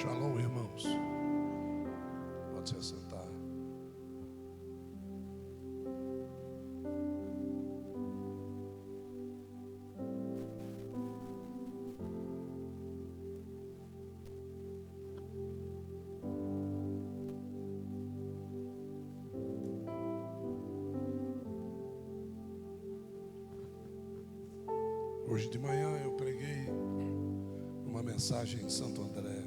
Shalom, irmãos. Pode se assentar. Hoje de manhã eu preguei uma mensagem em Santo André.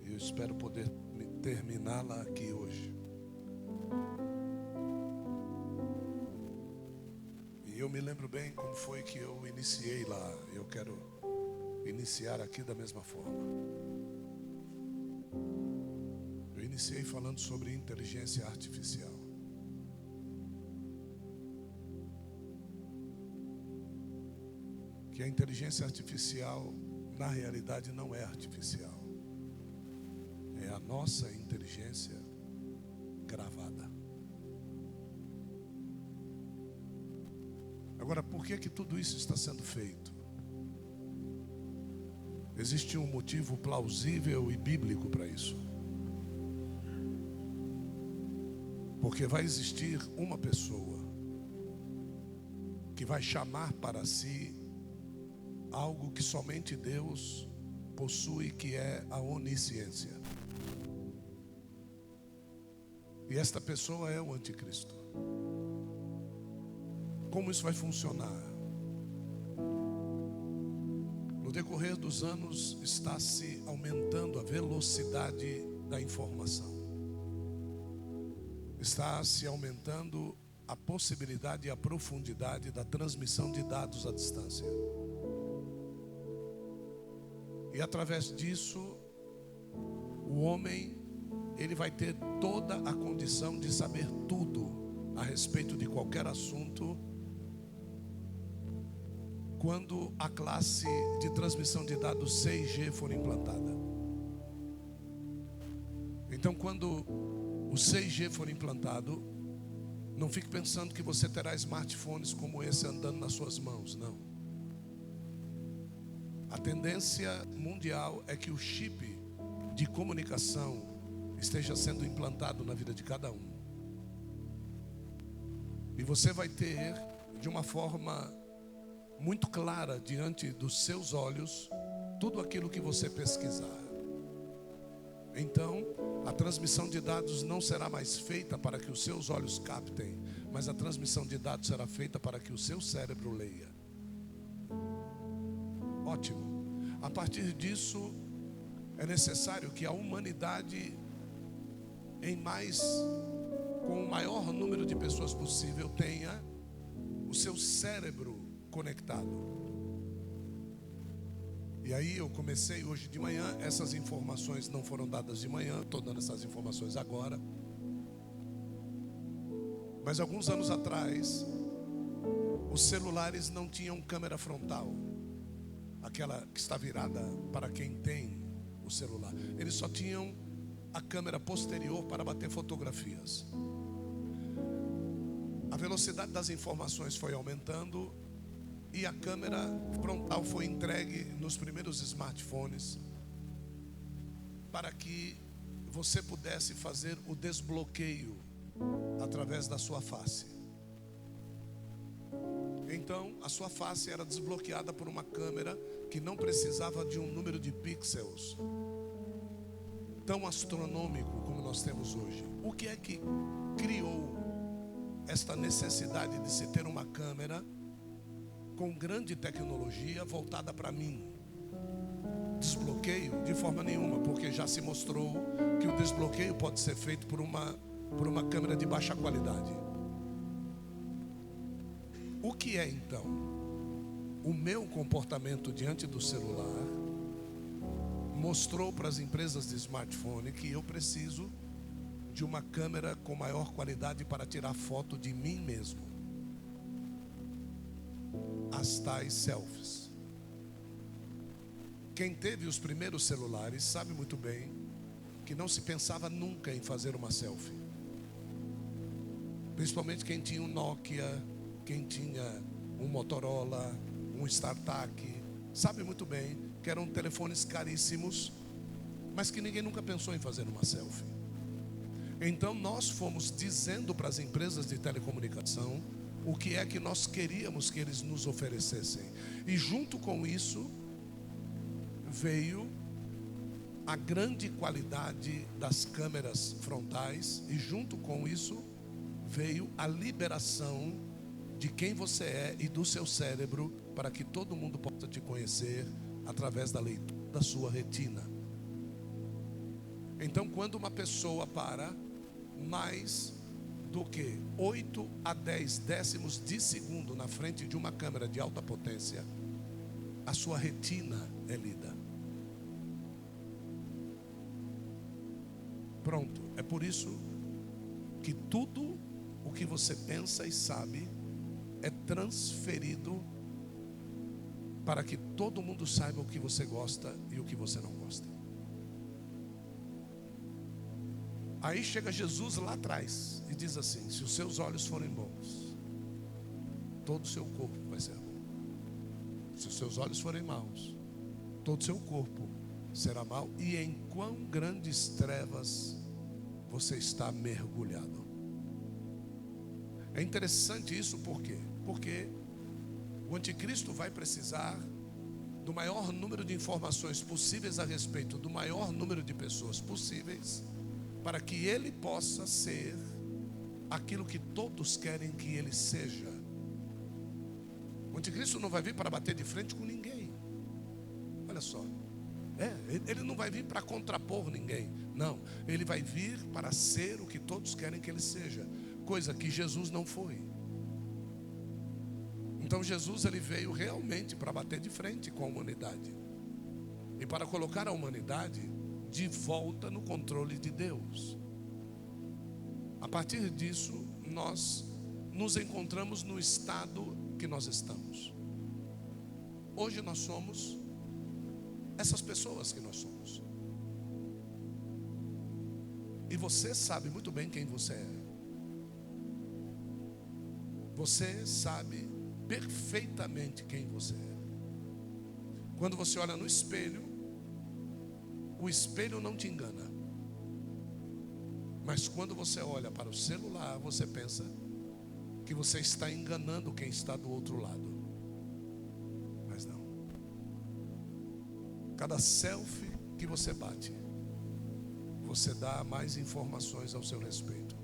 E eu espero poder terminá-la aqui hoje. E eu me lembro bem como foi que eu iniciei lá. Eu quero iniciar aqui da mesma forma. Eu iniciei falando sobre inteligência artificial. Que a inteligência artificial, na realidade, não é artificial. É a nossa inteligência gravada. Agora, por que tudo isso está sendo feito? Existe um motivo plausível e bíblico para isso. Porque vai existir uma pessoa que vai chamar para si algo que somente Deus possui, que é a onisciência. E esta pessoa é o anticristo. Como isso vai funcionar? No decorrer dos anos está se aumentando a velocidade da informação. Está se aumentando a possibilidade e a profundidade da transmissão de dados à distância. E através disso, o homem, ele vai ter toda a condição de saber tudo a respeito de qualquer assunto, quando a classe de transmissão de dados 6G for implantada. Então, quando o 6G for implantado, não fique pensando que você terá smartphones como esse andando nas suas mãos, não. A tendência mundial é que o chip de comunicação esteja sendo implantado na vida de cada um. E você vai ter, de uma forma muito clara, diante dos seus olhos, tudo aquilo que você pesquisar. Então, a transmissão de dados não será mais feita para que os seus olhos captem, mas a transmissão de dados será feita para que o seu cérebro leia. Ótimo. A partir disso, é necessário que a humanidade, com o maior número de pessoas possível, tenha o seu cérebro conectado. E aí eu comecei hoje de manhã. Essas informações não foram dadas de manhã, estou dando essas informações agora. Mas alguns anos atrás, os celulares não tinham câmera frontal, aquela que está virada para quem tem o celular. Eles só tinham a câmera posterior para bater fotografias. A velocidade das informações foi aumentando e a câmera frontal foi entregue nos primeiros smartphones para que você pudesse fazer o desbloqueio através da sua face. Então, a sua face era desbloqueada por uma câmera que não precisava de um número de pixels tão astronômico como nós temos hoje. O que é que criou esta necessidade de se ter uma câmera com grande tecnologia voltada para mim? Desbloqueio? De forma nenhuma, porque já se mostrou que o desbloqueio pode ser feito por uma câmera de baixa qualidade. O que é então? O meu comportamento diante do celular mostrou para as empresas de smartphone que eu preciso de uma câmera com maior qualidade para tirar foto de mim mesmo. As tais selfies. Quem teve os primeiros celulares sabe muito bem que não se pensava nunca em fazer uma selfie. Principalmente quem tinha um Nokia, quem tinha um Motorola, um StarTAC, sabe muito bem que que eram telefones caríssimos, mas que ninguém nunca pensou em fazer uma selfie. Então nós fomos dizendo para as empresas de telecomunicação o que é que nós queríamos que eles nos oferecessem. E junto com isso veio a grande qualidade das câmeras frontais, e junto com isso veio a liberação de quem você é e do seu cérebro, para que todo mundo possa te conhecer através da leitura da sua retina. Então, quando uma pessoa para mais do que 8 a 10 décimos de segundo na frente de uma câmera de alta potência, a sua retina é lida. Pronto. É por isso que tudo o que você pensa e sabe é transferido para que todo mundo saiba o que você gosta e o que você não gosta. Aí chega Jesus lá atrás e diz assim: se os seus olhos forem bons, todo o seu corpo vai ser bom. Se os seus olhos forem maus, todo o seu corpo será mau. E em quão grandes trevas você está mergulhado. É interessante isso, por quê? Porque o anticristo vai precisar do maior número de informações possíveis a respeito do maior número de pessoas possíveis, para que ele possa ser aquilo que todos querem que ele seja. O anticristo não vai vir para bater de frente com ninguém. Olha só. Ele não vai vir para contrapor ninguém. Não, ele vai vir para ser o que todos querem que ele seja, coisa que Jesus não foi. Então Jesus, ele veio realmente para bater de frente com a humanidade e para colocar a humanidade de volta no controle de Deus. A partir disso, nós nos encontramos no estado que nós estamos. Hoje nós somos essas pessoas que nós somos. E você sabe muito bem quem você é. Você sabe perfeitamente quem você é. Quando você olha no espelho, o espelho não te engana. Mas quando você olha para o celular, você pensa que você está enganando quem está do outro lado. Mas não. Cada selfie que você bate, você dá mais informações ao seu respeito.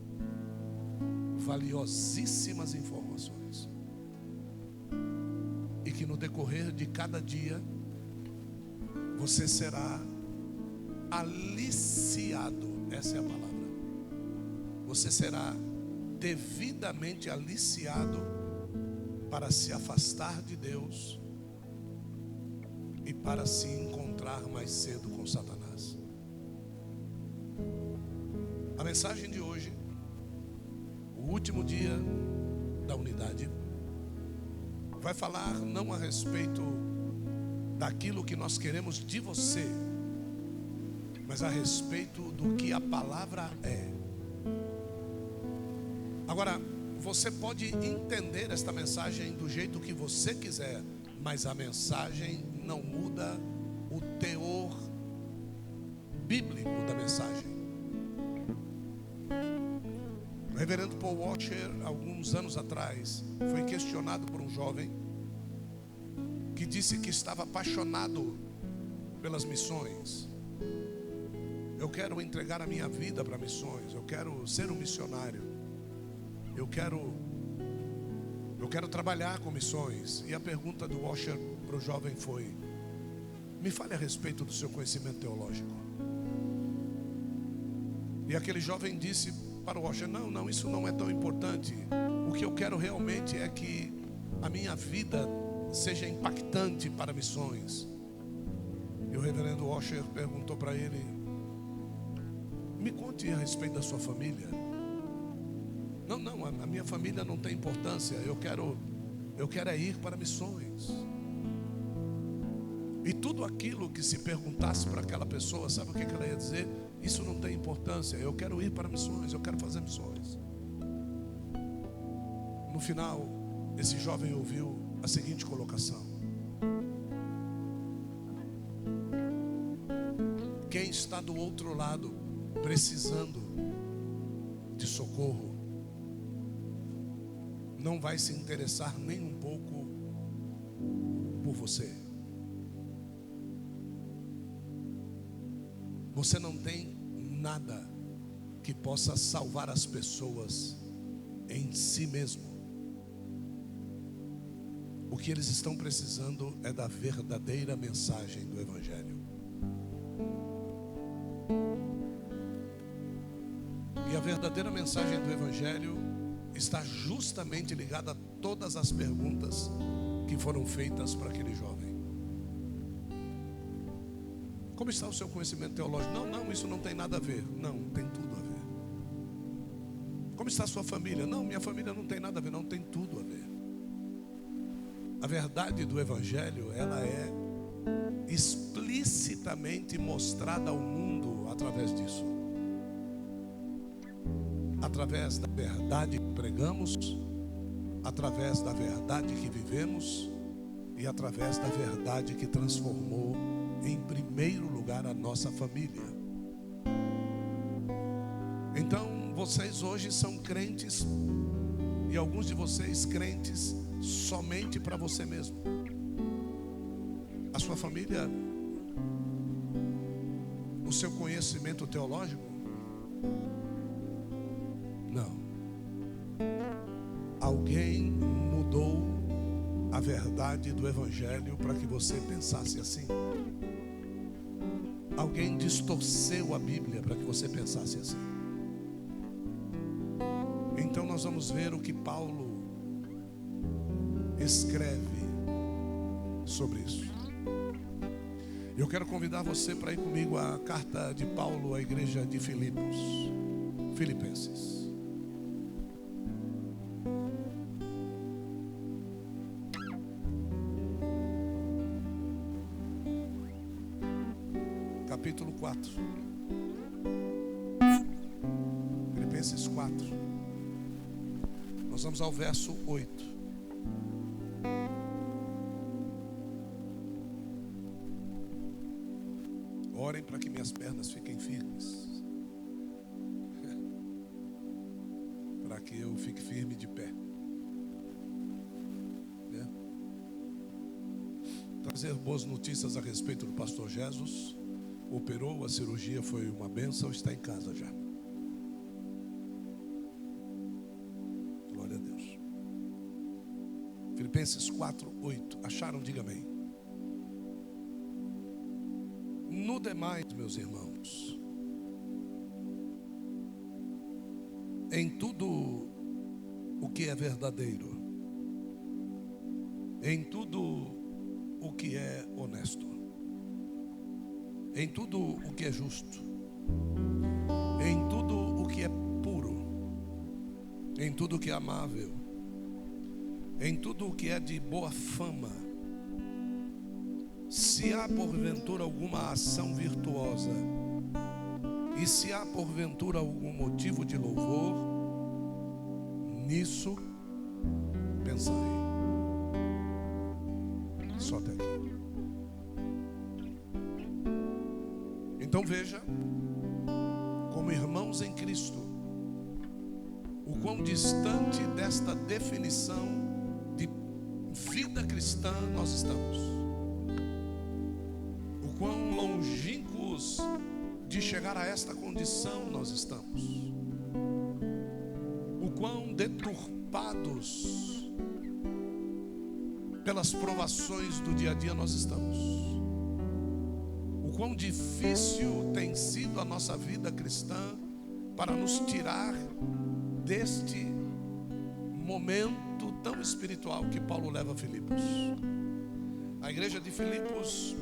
Valiosíssimas informações. E que no decorrer de cada dia, você será aliciado. Essa é a palavra. Você será devidamente aliciado para se afastar de Deus e para se encontrar mais cedo com Satanás. A mensagem de hoje, o último dia da unidade, vai falar não a respeito daquilo que nós queremos de você, mas a respeito do que a palavra é. Agora, você pode entender esta mensagem do jeito que você quiser, mas a mensagem não muda o teor bíblico da mensagem. O reverendo Paul Washer, alguns anos atrás, foi questionado por um jovem que disse que estava apaixonado pelas missões. Eu quero entregar a minha vida para missões, eu quero ser um missionário, eu quero trabalhar com missões. E a pergunta do Washer para o jovem foi: me fale a respeito do seu conhecimento teológico. E aquele jovem disse para o Washer: não, isso não é tão importante. O que eu quero realmente é que a minha vida seja impactante para missões. E o reverendo Washer perguntou para ele: me conte a respeito da sua família. Não, a minha família não tem importância. Eu quero é ir para missões. E tudo aquilo que se perguntasse para aquela pessoa, sabe o que ela ia dizer? Isso não tem importância. Eu quero ir para missões, eu quero fazer missões. No final, esse jovem ouviu a seguinte colocação: quem está do outro lado, precisando de socorro, não vai se interessar nem um pouco por você. Você não tem nada que possa salvar as pessoas em si mesmo. O que eles estão precisando é da verdadeira mensagem do Evangelho. E a verdadeira mensagem do Evangelho está justamente ligada a todas as perguntas que foram feitas para aquele jovem. Como está o seu conhecimento teológico? Não, isso não tem nada a ver. Não, tem tudo a ver. Como está a sua família? Não, minha família não tem nada a ver. Não, tem tudo a ver. A verdade do Evangelho, ela é explicitamente mostrada ao mundo através disso. Através da verdade que pregamos, através da verdade que vivemos e através da verdade que transformou em primeiro lugar a nossa família. Então, vocês hoje são crentes, e alguns de vocês crentes somente para você mesmo. A sua família, o seu conhecimento teológico, não. Alguém mudou a verdade do Evangelho para que você pensasse assim. Alguém distorceu a Bíblia para que você pensasse assim. Então nós vamos ver o que Paulo escreve sobre isso. Eu quero convidar você para ir comigo à carta de Paulo à igreja de Filipenses. Capítulo 4. Filipenses 4. Nós vamos ao verso 8. Orem para que minhas pernas fiquem firmes, para que eu fique firme de pé, né? Trazer boas notícias a respeito do pastor Jesus. Operou, a cirurgia foi uma bênção, está em casa já. Glória a Deus. Filipenses 4, 8. Acharam? Diga amém. No demais, meus irmãos, em tudo o que é verdadeiro, em tudo o que é honesto, em tudo o que é justo, em tudo o que é puro, em tudo o que é amável, em tudo o que é de boa fama, se há porventura alguma ação virtuosa, e se há porventura algum motivo de louvor, nisso pensai. Só até aqui. Então veja, como irmãos em Cristo, o quão distante desta definição de vida cristã nós estamos. O quão longínquos de chegar a esta condição nós estamos. O quão deturpados pelas provações do dia a dia nós estamos. O quão difícil tem sido a nossa vida cristã para nos tirar deste momento tão espiritual que Paulo leva a Filipos. A igreja de Filipos,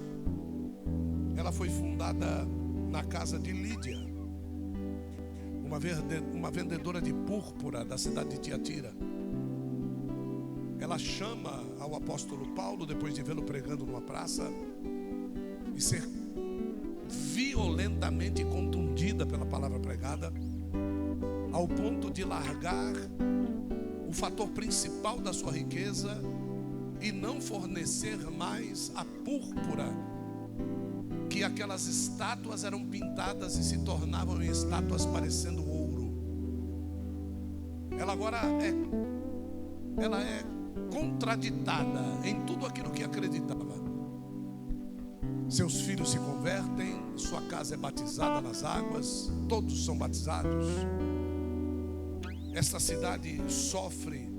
ela foi fundada na casa de Lídia, uma vendedora de púrpura da cidade de Tiatira. Ela chama ao apóstolo Paulo, depois de vê-lo pregando numa praça, e ser violentamente contundida pela palavra pregada, ao ponto de largar o fator principal da sua riqueza e não fornecer mais a púrpura que aquelas estátuas eram pintadas e se tornavam em estátuas parecendo ouro. Ela agora é contraditada em tudo aquilo que acreditava. Seus filhos se convertem, sua casa é batizada nas águas, todos são batizados. Esta cidade sofre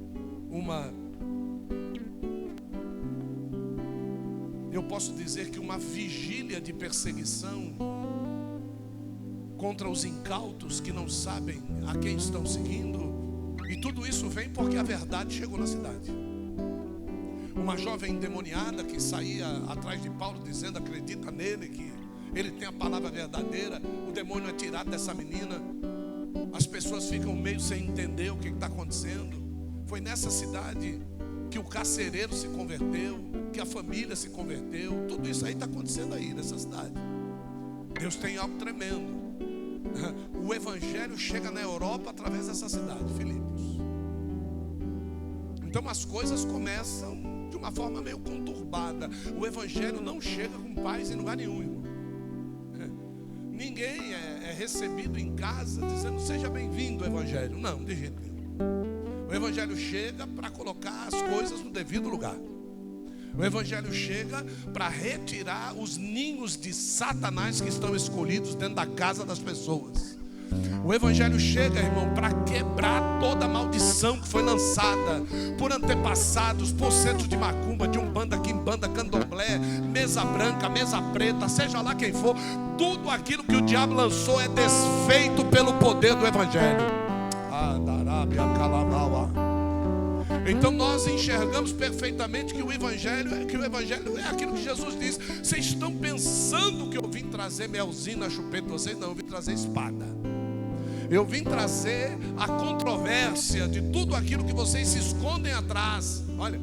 eu posso dizer que uma vigília de perseguição contra os incautos que não sabem a quem estão seguindo. E tudo isso vem porque a verdade chegou na cidade. Uma jovem endemoniada que saía atrás de Paulo dizendo: acredita nele, que ele tem a palavra verdadeira. O demônio é tirado dessa menina. As pessoas ficam meio sem entender o que está acontecendo. Foi nessa cidade que o carcereiro se converteu, que a família se converteu. Tudo isso aí está acontecendo aí nessa cidade. Deus tem algo tremendo. O evangelho chega na Europa através dessa cidade, Filipos. Então as coisas começam de uma forma meio conturbada. O evangelho não chega com paz em lugar nenhum, irmão. Ninguém é recebido em casa dizendo: seja bem-vindo ao evangelho. Não, de jeito nenhum. O evangelho chega para colocar as coisas no devido lugar. O evangelho chega para retirar os ninhos de Satanás que estão escolhidos dentro da casa das pessoas. O evangelho chega, irmão, para quebrar toda a maldição que foi lançada por antepassados, por centros de macumba, de umbanda, quimbanda, candomblé, mesa branca, mesa preta, seja lá quem for. Tudo aquilo que o diabo lançou é desfeito pelo poder do evangelho. Então nós enxergamos perfeitamente que o evangelho é aquilo que Jesus diz: vocês estão pensando que eu vim trazer melzinho na chupeta de vocês? Não, eu vim trazer espada. Eu vim trazer a controvérsia de tudo aquilo que vocês se escondem atrás. Olha,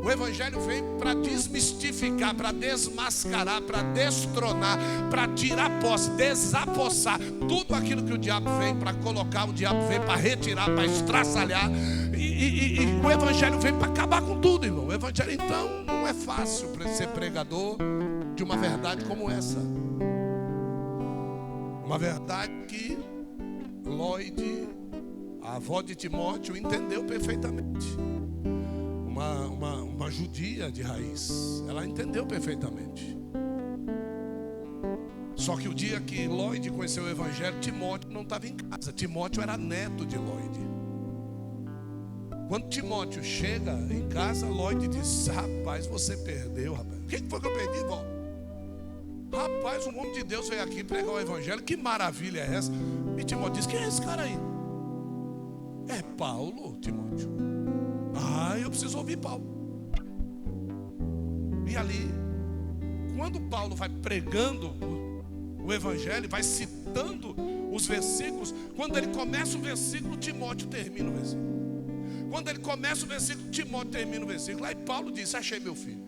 o evangelho vem para desmistificar, para desmascarar, para destronar, para tirar posse, desapossar tudo aquilo que o diabo vem para colocar. O diabo vem para retirar, para estraçalhar. E o evangelho vem para acabar com tudo, irmão. O evangelho, então, não é fácil para ser pregador de uma verdade como essa. Uma verdade que Lloyd, a avó de Timóteo, entendeu perfeitamente. Uma judia de raiz, ela entendeu perfeitamente. Só que o dia que Lloyd conheceu o evangelho, Timóteo não estava em casa. Timóteo era neto de Lloyd. Quando Timóteo chega em casa, Lloyd diz: rapaz, você perdeu, rapaz. O que foi que eu perdi, vó? Rapaz, um homem de Deus veio aqui pregar o evangelho. Que maravilha é essa? E Timóteo diz: quem é esse cara aí? É Paulo, Timóteo. Eu preciso ouvir Paulo. E ali, quando Paulo vai pregando o evangelho, vai citando os versículos, quando ele começa o versículo, Timóteo termina o versículo. Quando ele começa o versículo, Timóteo termina o versículo. Aí Paulo diz: achei meu filho.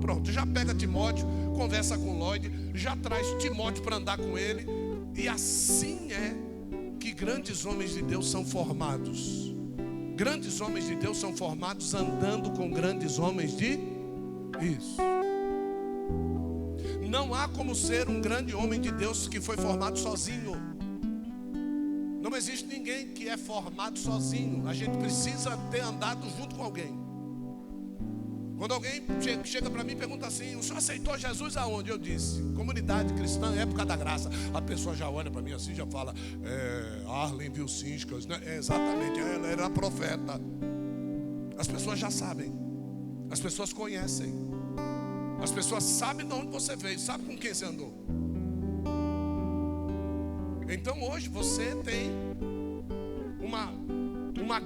Pronto, já pega Timóteo, conversa com Lloyd, já traz Timóteo para andar com ele. E assim é que grandes homens de Deus são formados. Grandes homens de Deus são formados andando com grandes homens de isso. Não há como ser um grande homem de Deus que foi formado sozinho. Não existe ninguém que é formado sozinho. A gente precisa ter andado junto com alguém. Quando alguém chega para mim e pergunta assim: o senhor aceitou Jesus aonde? Eu disse: comunidade cristã, época da graça. A pessoa já olha para mim assim, já fala: Arlen Vilcinskas, né? Exatamente, ela era profeta. As pessoas já sabem. As pessoas conhecem. As pessoas sabem de onde você veio, sabem com quem você andou. Então hoje você tem uma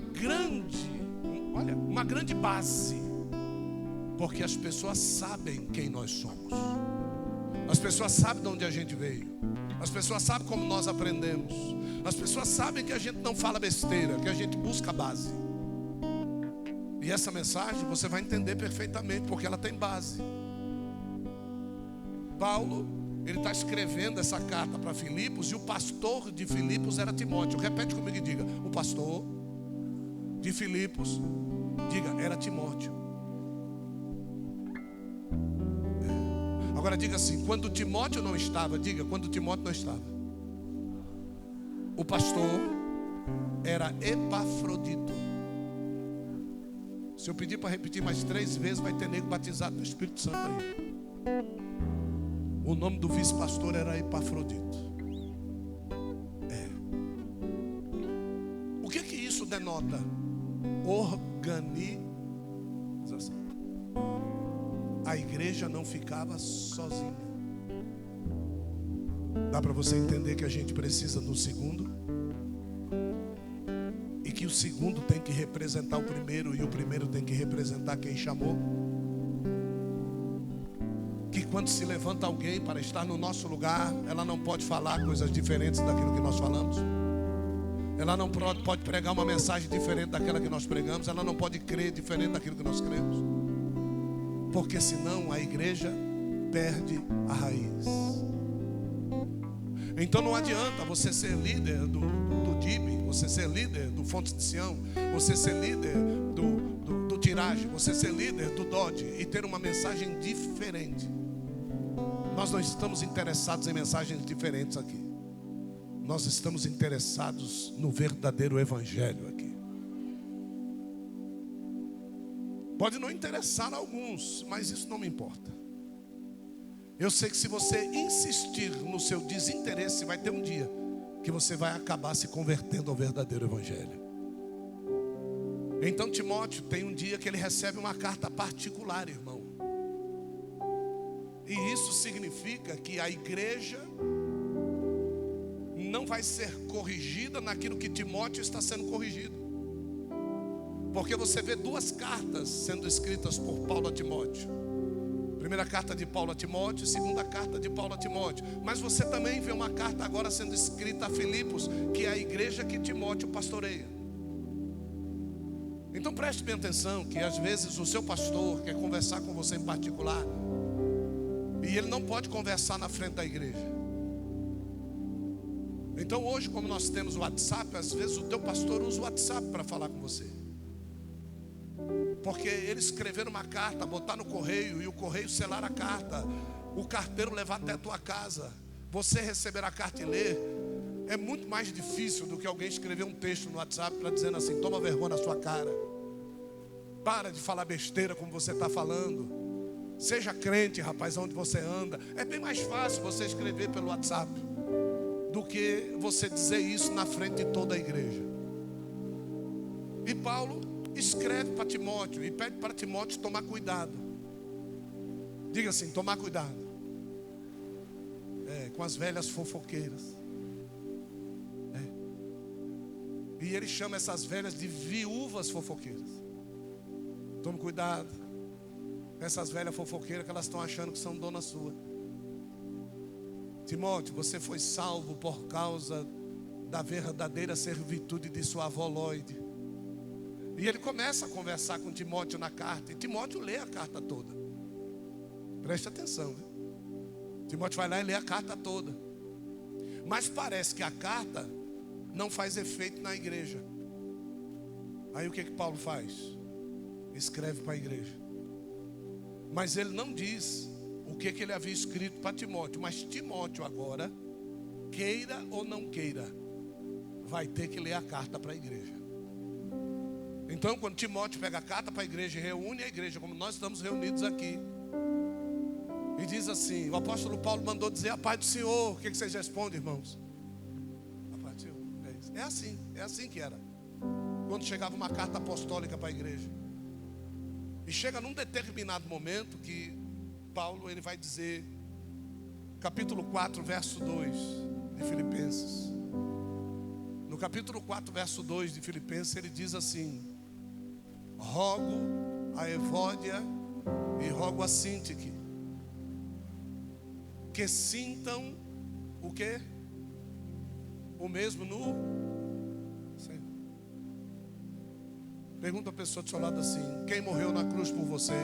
grande base. Porque as pessoas sabem quem nós somos. As pessoas sabem de onde a gente veio. As pessoas sabem como nós aprendemos. As pessoas sabem que a gente não fala besteira, que a gente busca a base. E essa mensagem você vai entender perfeitamente, porque ela tem base. Paulo, ele está escrevendo essa carta para Filipos, e o pastor de Filipos era Timóteo. Repete comigo e diga: o pastor de Filipos, diga, era Timóteo. Agora diga assim: quando Timóteo não estava, diga, quando Timóteo não estava, o pastor era Epafrodito. Se eu pedir para repetir mais 3 vezes, vai ter nego batizado no Espírito Santo aí. O nome do vice-pastor era Epafrodito. O que isso denota? Organização. A igreja não ficava sozinha. Dá para você entender que a gente precisa do segundo? E que o segundo tem que representar o primeiro, e o primeiro tem que representar quem chamou? Que quando se levanta alguém para estar no nosso lugar, ela não pode falar coisas diferentes daquilo que nós falamos. Ela não pode pregar uma mensagem diferente daquela que nós pregamos. Ela não pode crer diferente daquilo que nós cremos. Porque senão a igreja perde a raiz. Então não adianta você ser líder do DIB, você ser líder do Fontes de Sião, você ser líder do Tiragem, você ser líder do Dodge e ter uma mensagem diferente. Nós não estamos interessados em mensagens diferentes aqui. Nós estamos interessados no verdadeiro evangelho aqui. Pode não interessar a alguns, mas isso não me importa. Eu sei que se você insistir no seu desinteresse, vai ter um dia que você vai acabar se convertendo ao verdadeiro evangelho. Então Timóteo tem um dia que ele recebe uma carta particular, irmão. E isso significa que a igreja não vai ser corrigida naquilo que Timóteo está sendo corrigido. Porque você vê 2 cartas sendo escritas por Paulo a Timóteo. Primeira carta de Paulo a Timóteo, segunda carta de Paulo a Timóteo. Mas você também vê uma carta agora sendo escrita a Filipos, que é a igreja que Timóteo pastoreia. Então preste bem atenção, que às vezes o seu pastor quer conversar com você em particular, e ele não pode conversar na frente da igreja. Então hoje, como nós temos o WhatsApp, às vezes o teu pastor usa o WhatsApp para falar com você. Porque ele escrever uma carta, botar no correio, e o correio selar a carta, o carteiro levar até a tua casa, você receber a carta e ler, é muito mais difícil do que alguém escrever um texto no WhatsApp para dizendo assim: toma vergonha na sua cara, para de falar besteira como você está falando, seja crente, rapaz, onde você anda. É bem mais fácil você escrever pelo WhatsApp do que você dizer isso na frente de toda a igreja. E Paulo escreve para Timóteo e pede para Timóteo tomar cuidado. Diga assim: tomar cuidado com as velhas fofoqueiras. E ele chama essas velhas de viúvas fofoqueiras. Tome cuidado com essas velhas fofoqueiras, que elas estão achando que são dona sua. Timóteo, você foi salvo por causa da verdadeira servitude de sua avó Loide. E ele começa a conversar com Timóteo na carta, e Timóteo lê a carta toda. Preste atenção, viu? Timóteo vai lá e lê a carta toda. Mas parece que a carta não faz efeito na igreja. Aí o que Paulo faz? Escreve para a igreja. Mas ele não diz o que ele havia escrito para Timóteo. Mas Timóteo agora, queira ou não queira, vai ter que ler a carta para a igreja. Então quando Timóteo pega a carta para a igreja e reúne a igreja, como nós estamos reunidos aqui, e diz assim: o apóstolo Paulo mandou dizer a paz do Senhor. O que vocês respondem, irmãos? A paz do Senhor. É assim que era. Quando chegava uma carta apostólica para a igreja. E chega num determinado momento que Paulo ele vai dizer, capítulo 4, verso 2 de Filipenses. No capítulo 4, verso 2 de Filipenses, ele diz assim: rogo a Evódia e rogo a Sintique que sintam o quê? O mesmo no Senhor. Pergunta a pessoa do seu lado assim: quem morreu na cruz por você?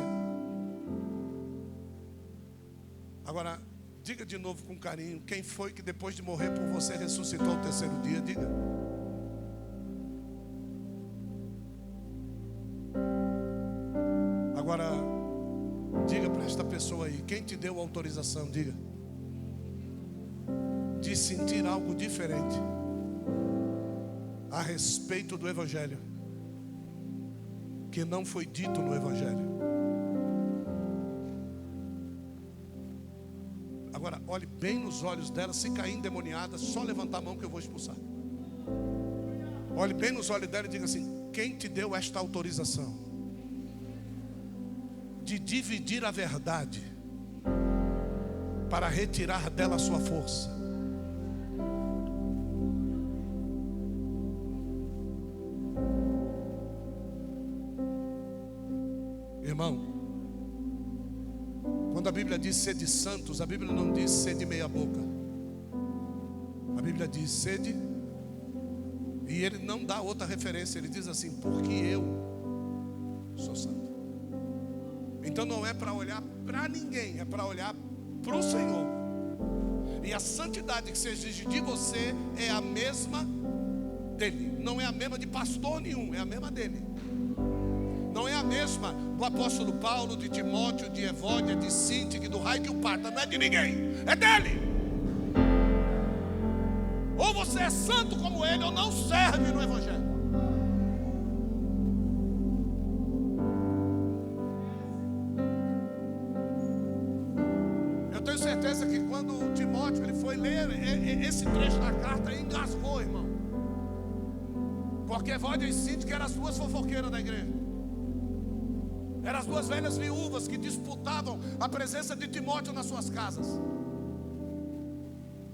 Agora, diga de novo com carinho: quem foi que depois de morrer por você ressuscitou ao 3º dia? Diga. Agora, diga para esta pessoa pessoa aí, quem te deu autorização, diga, de sentir algo diferente a respeito do Evangelho, que não foi dito no Evangelho? Agora, olhe bem nos olhos dela. Se cair endemoniada, só levantar a mão que eu vou expulsar. Olhe bem nos olhos dela e diga assim: quem te deu esta autorização de dividir a verdade para retirar dela a sua força? Irmão, quando a Bíblia diz sede santos, a Bíblia não diz sede meia boca. A Bíblia diz sede, e ele não dá outra referência. Ele diz assim: porque eu sou santo. Então não é para olhar para ninguém, é para olhar para o Senhor. E a santidade que se exige de você é a mesma dele. Não é a mesma de pastor nenhum, é a mesma dele. Não é a mesma do apóstolo Paulo, de Timóteo, de Evódia, de Síntique, do raio que o parta. Não é de ninguém, é dele. Ou você é santo como ele, ou não serve no Evangelho. Eu tenho certeza que quando Timóteo ele foi ler esse trecho da carta, ele engasgou, irmão. Porque Evódia e Síntique eram as duas fofoqueiras da igreja. Eram as duas velhas viúvas que disputavam a presença de Timóteo nas suas casas.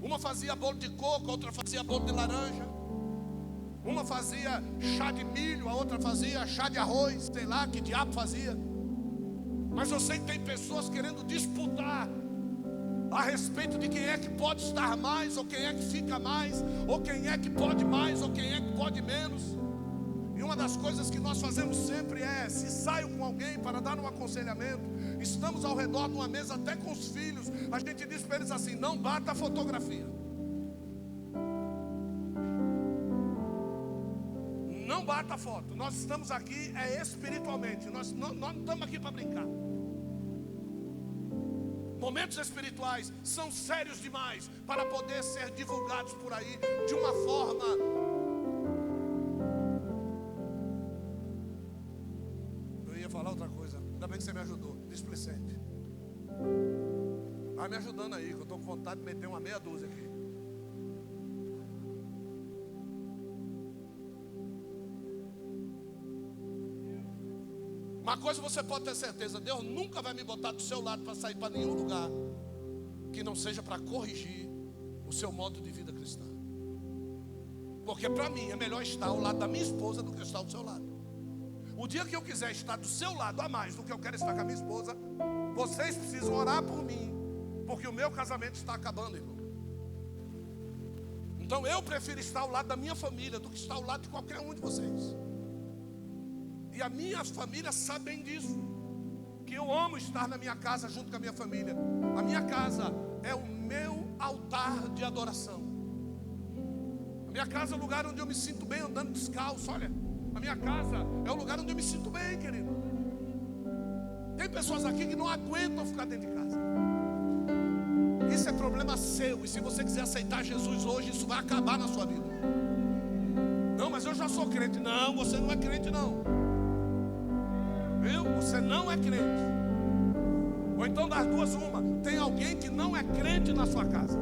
Uma fazia bolo de coco, a outra fazia bolo de laranja. Uma fazia chá de milho, a outra fazia chá de arroz, sei lá que diabo fazia. Mas eu sei que tem pessoas querendo disputar a respeito de quem é que pode estar mais, ou quem é que fica mais, ou quem é que pode mais, ou quem é que pode menos. E uma das coisas que nós fazemos sempre é, se saio com alguém para dar um aconselhamento, estamos ao redor de uma mesa até com os filhos, a gente diz para eles assim: não bata a fotografia, não bata a foto. Nós estamos aqui espiritualmente, nós não estamos aqui para brincar. Momentos espirituais são sérios demais para poder ser divulgados por aí de uma forma. Falar outra coisa, ainda bem que você me ajudou, displicente. Vai me ajudando aí, que eu estou com vontade de meter uma meia dúzia aqui. Uma coisa você pode ter certeza: Deus nunca vai me botar do seu lado para sair para nenhum lugar que não seja para corrigir o seu modo de vida cristã. Porque para mim é melhor estar ao lado da minha esposa do que estar ao seu lado. O dia que eu quiser estar do seu lado a mais do que eu quero estar com a minha esposa, vocês precisam orar por mim, porque o meu casamento está acabando, irmão. Então eu prefiro estar ao lado da minha família do que estar ao lado de qualquer um de vocês. E a minha família sabe bem disso, que eu amo estar na minha casa junto com a minha família. A minha casa é o meu altar de adoração. A minha casa é o lugar onde eu me sinto bem andando descalço. Olha, a minha casa é o lugar onde eu me sinto bem, querido. Tem pessoas aqui que não aguentam ficar dentro de casa. Isso é problema seu. E se você quiser aceitar Jesus hoje, isso vai acabar na sua vida. Não, mas eu já sou crente. Não, você não é crente não. Viu? Você não é crente. Ou então das duas uma. Tem alguém que não é crente na sua casa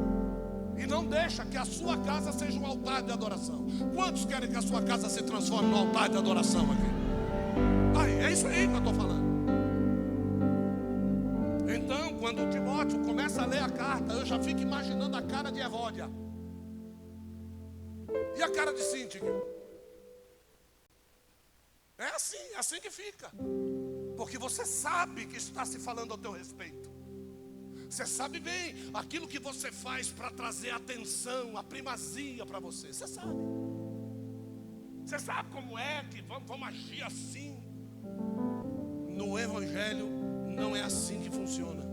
e não deixa que a sua casa seja um altar de adoração. Quantos querem que a sua casa se transforme num altar de adoração aqui? Aí, é isso aí que eu estou falando. Então, quando o Timóteo começa a ler a carta, eu já fico imaginando a cara de Evódia e a cara de Síntique. É assim que fica. Porque você sabe que está se falando ao teu respeito. Você sabe bem aquilo que você faz para trazer atenção, a primazia para você. Você sabe. Você sabe como é que vamos agir assim. No Evangelho não é assim que funciona.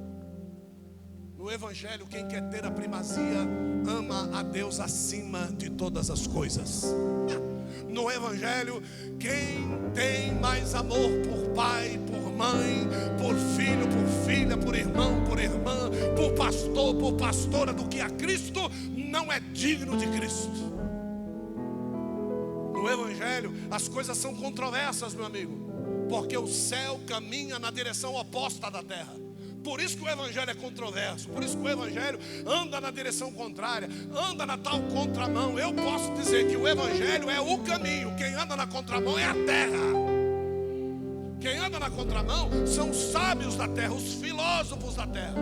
No Evangelho, quem quer ter a primazia ama a Deus acima de todas as coisas. No Evangelho, quem tem mais amor por pai, por mãe, por filho, por filha, por irmão, por irmã, por pastor, por pastora, do que a Cristo, não é digno de Cristo. No Evangelho, as coisas são controversas, meu amigo, porque o céu caminha na direção oposta da terra. Por isso que o Evangelho é controverso, por isso que o Evangelho anda na direção contrária, anda na tal contramão. Eu posso dizer que o Evangelho é o caminho, quem anda na contramão é a terra. Quem anda na contramão são os sábios da terra, os filósofos da terra.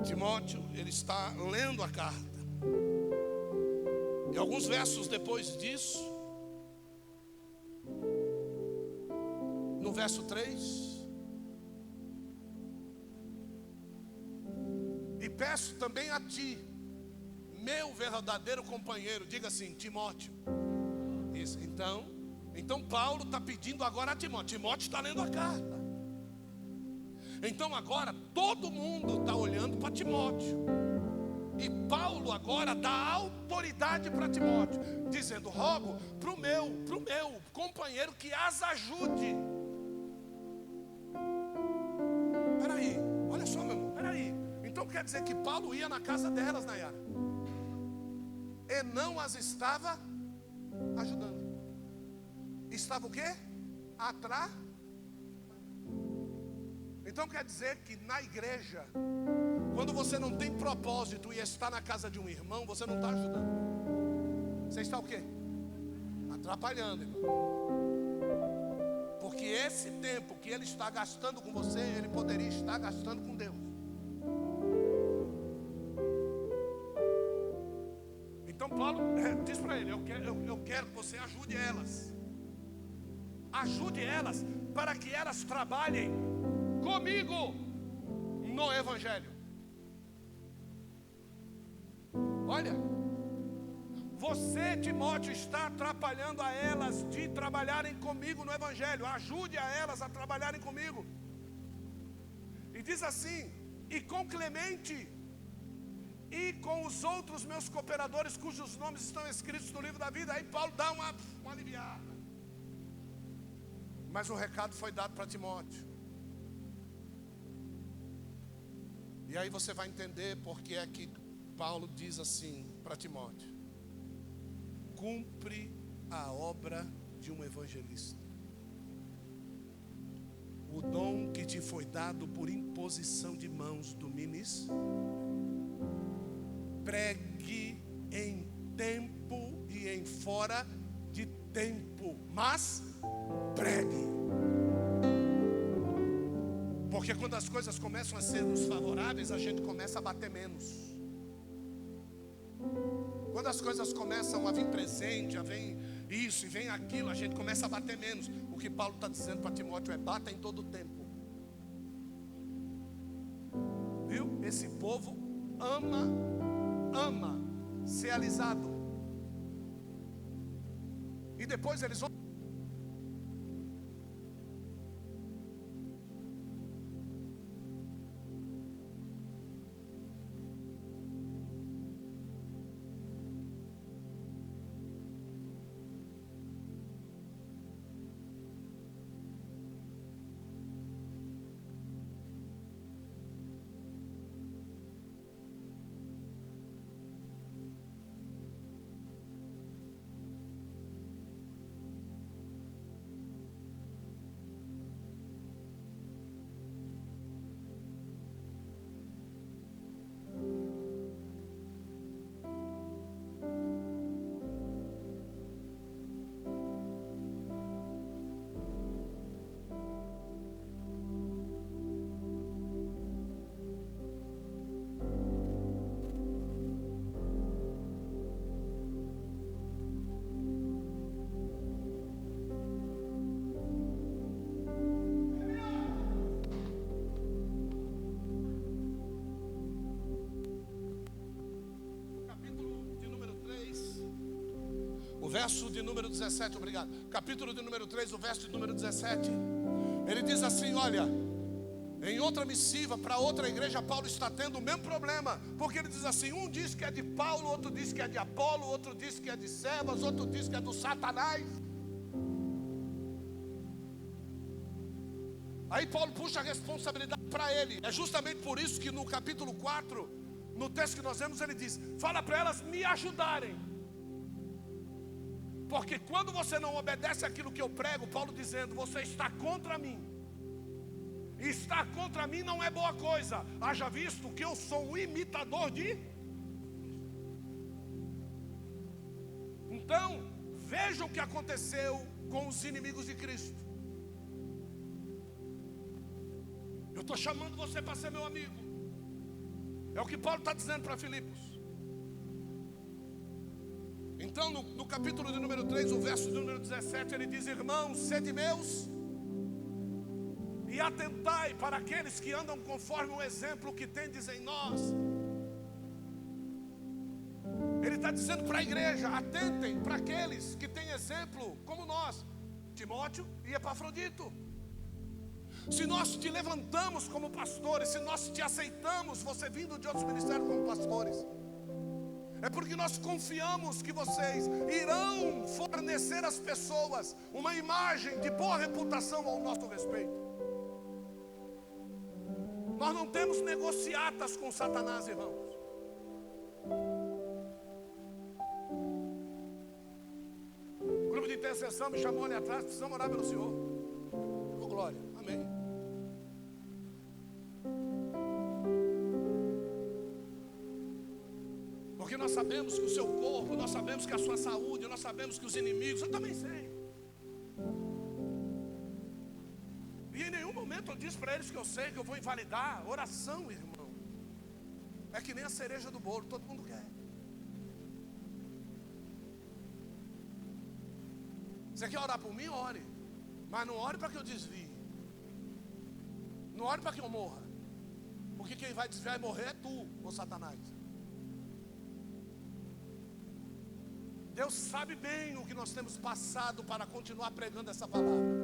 Timóteo, ele está lendo a carta. E alguns versos depois disso, no verso 3, e peço também a ti, meu verdadeiro companheiro, diga assim, Timóteo. Isso, então Paulo está pedindo agora a Timóteo. Timóteo está lendo a carta. Então agora todo mundo está olhando para Timóteo. E Paulo agora dá autoridade para Timóteo, dizendo: rogo para o meu companheiro que as ajude. Peraí, olha só, meu irmão, peraí. Então quer dizer que Paulo ia na casa delas, Nayara, e não as estava ajudando. Estava o quê? Então quer dizer que na igreja, quando você não tem propósito e está na casa de um irmão, você não está ajudando. Você está o quê? Atrapalhando, irmão. Porque esse tempo que ele está gastando com você, ele poderia estar gastando com Deus. Então Paulo diz para ele: eu quero que você ajude elas. Ajude elas para que elas trabalhem comigo no Evangelho. Olha, você, Timóteo, está atrapalhando a elas de trabalharem comigo no Evangelho. Ajude a elas a trabalharem comigo. E diz assim: e com Clemente e com os outros meus cooperadores, cujos nomes estão escritos no livro da vida. Aí Paulo dá uma aliviada. Mas o recado foi dado para Timóteo. E aí você vai entender porque é que Paulo diz assim para Timóteo: cumpre a obra de um evangelista. O dom que te foi dado por imposição de mãos do ministro. Pregue em tempo e em fora de tempo, mas pregue. Porque quando as coisas começam a ser nos favoráveis, a gente começa a bater menos. Quando as coisas começam a vir presente, a vem isso e vem aquilo, a gente começa a bater menos. O que Paulo está dizendo para Timóteo é: bata em todo o tempo. Viu? Esse povo ama ser alisado. E depois eles vão. Verso de número 17, obrigado. Capítulo de número 3, o verso de número 17. Ele diz assim: olha, Em outra missiva para outra igreja, Paulo está tendo o mesmo problema, porque ele diz assim: um diz que é de Paulo, outro diz que é de Apolo, outro diz que é de Cefas, outro diz que é do Satanás. Aí Paulo puxa a responsabilidade para ele. É justamente por isso que no capítulo 4, no texto que nós vemos, ele diz: fala para elas me ajudarem. Porque quando você não obedece aquilo que eu prego, Paulo dizendo, você está contra mim. E estar contra mim não é boa coisa. Haja visto que eu sou um imitador de... Então, veja o que aconteceu com os inimigos de Cristo. Eu estou chamando você para ser meu amigo. É o que Paulo está dizendo para Filipos. Então, no capítulo de número 3, o verso de número 17, ele diz: irmãos, sede meus e atentai para aqueles que andam conforme o exemplo que tendes em nós. Ele está dizendo para a igreja: atentem para aqueles que têm exemplo como nós, Timóteo e Epafrodito. Se nós te levantamos como pastores, se nós te aceitamos, você vindo de outros ministérios como pastores, é porque nós confiamos que vocês irão fornecer às pessoas uma imagem de boa reputação ao nosso respeito. Nós não temos negociatas com Satanás, irmãos. O grupo de intercessão me chamou ali atrás: precisamos orar pelo Senhor. Oh, glória, amém. Porque nós sabemos que o seu corpo, nós sabemos que a sua saúde, nós sabemos que os inimigos, eu também sei. E em nenhum momento eu disse para eles que eu sei, que eu vou invalidar. Oração, irmão, é que nem a cereja do bolo, todo mundo quer. Você quer orar por mim? Ore. Mas não ore para que eu desvie. Não ore para que eu morra. Porque quem vai desviar e morrer é tu, ô Satanás. Deus sabe bem o que nós temos passado para continuar pregando essa palavra.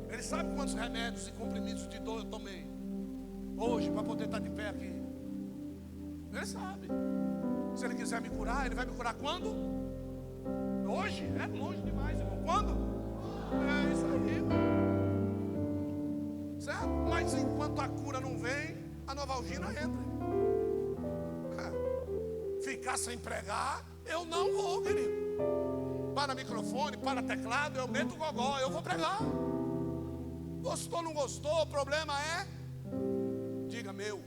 Ele sabe quantos remédios e comprimidos de dor eu tomei hoje para poder estar de pé aqui. Ele sabe. Se Ele quiser me curar, Ele vai me curar quando? Hoje? É longe demais, irmão. Quando? É isso aí, irmão. Certo? Mas enquanto a cura não vem, a Novalgina entra. Ficar sem pregar, eu não vou, querido. Para microfone, para teclado, eu meto o gogó, eu vou pregar. Gostou, não gostou, o problema é... Diga meu.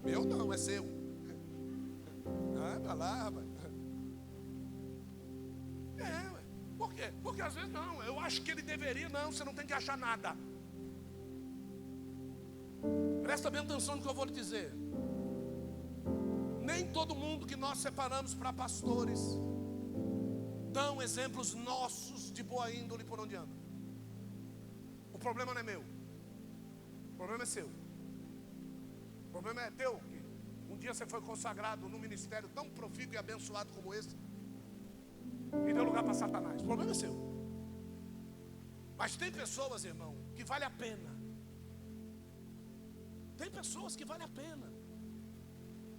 Meu não, é seu. Vai lá, rapaz. Por quê? Porque às vezes não, eu acho que ele deveria, não, você não tem que achar nada. Presta bem atenção no que eu vou lhe dizer. Nem todo mundo que nós separamos para pastores dão exemplos nossos de boa índole por onde anda. O problema não é meu. O problema é seu. O problema é teu. Um dia você foi consagrado num ministério tão profícuo e abençoado como esse e deu lugar para Satanás. O problema é seu. Mas tem pessoas, irmão, que vale a pena. Tem pessoas que vale a pena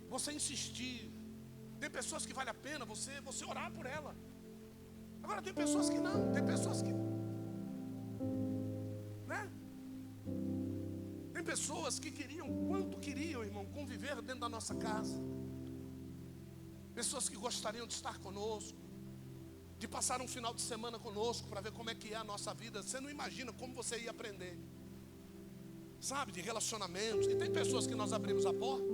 você insistir. Tem pessoas que vale a pena você orar por ela. Agora tem pessoas que não. Tem pessoas que... né? Tem pessoas que queriam, quanto queriam, irmão, conviver dentro da nossa casa. Pessoas que gostariam de estar conosco, de passar um final de semana conosco para ver como é que é a nossa vida. Você não imagina como você ia aprender, sabe, de relacionamentos. E tem pessoas que nós abrimos a porta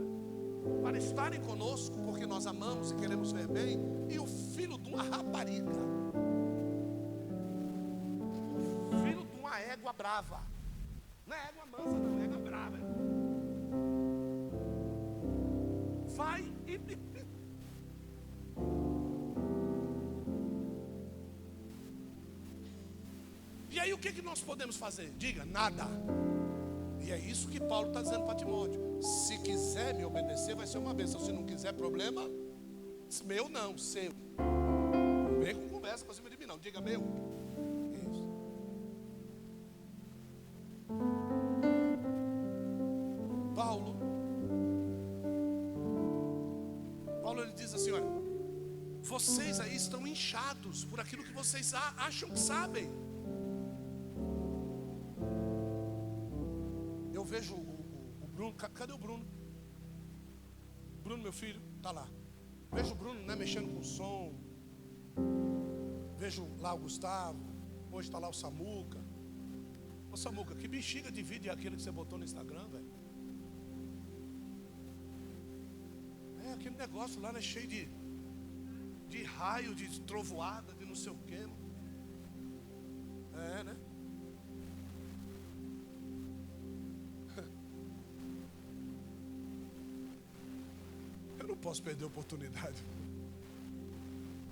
para estarem conosco porque nós amamos e queremos ver bem. E o filho de uma rapariga, o filho de uma égua brava, não é égua mansa não, é égua brava, vai e... E aí o que nós podemos fazer? Diga, nada. E é isso que Paulo está dizendo para Timóteo. Se quiser me obedecer, vai ser uma bênção. Se não quiser, problema meu não, seu. Não vem com conversa para cima de mim não. Diga meu. Isso. Vocês aí estão inchados por aquilo que vocês acham que sabem. Eu vejo o Bruno. Cadê o Bruno? Bruno, meu filho, está lá. Vejo o Bruno, né, mexendo com o som. Vejo lá o Gustavo. Hoje está lá o Samuca. Ô Samuca, que bexiga de vídeo é aquele que você botou no Instagram, velho? É aquele negócio lá, né, cheio de raio, de trovoada, de não sei o quê. É, né? Eu não posso perder a oportunidade.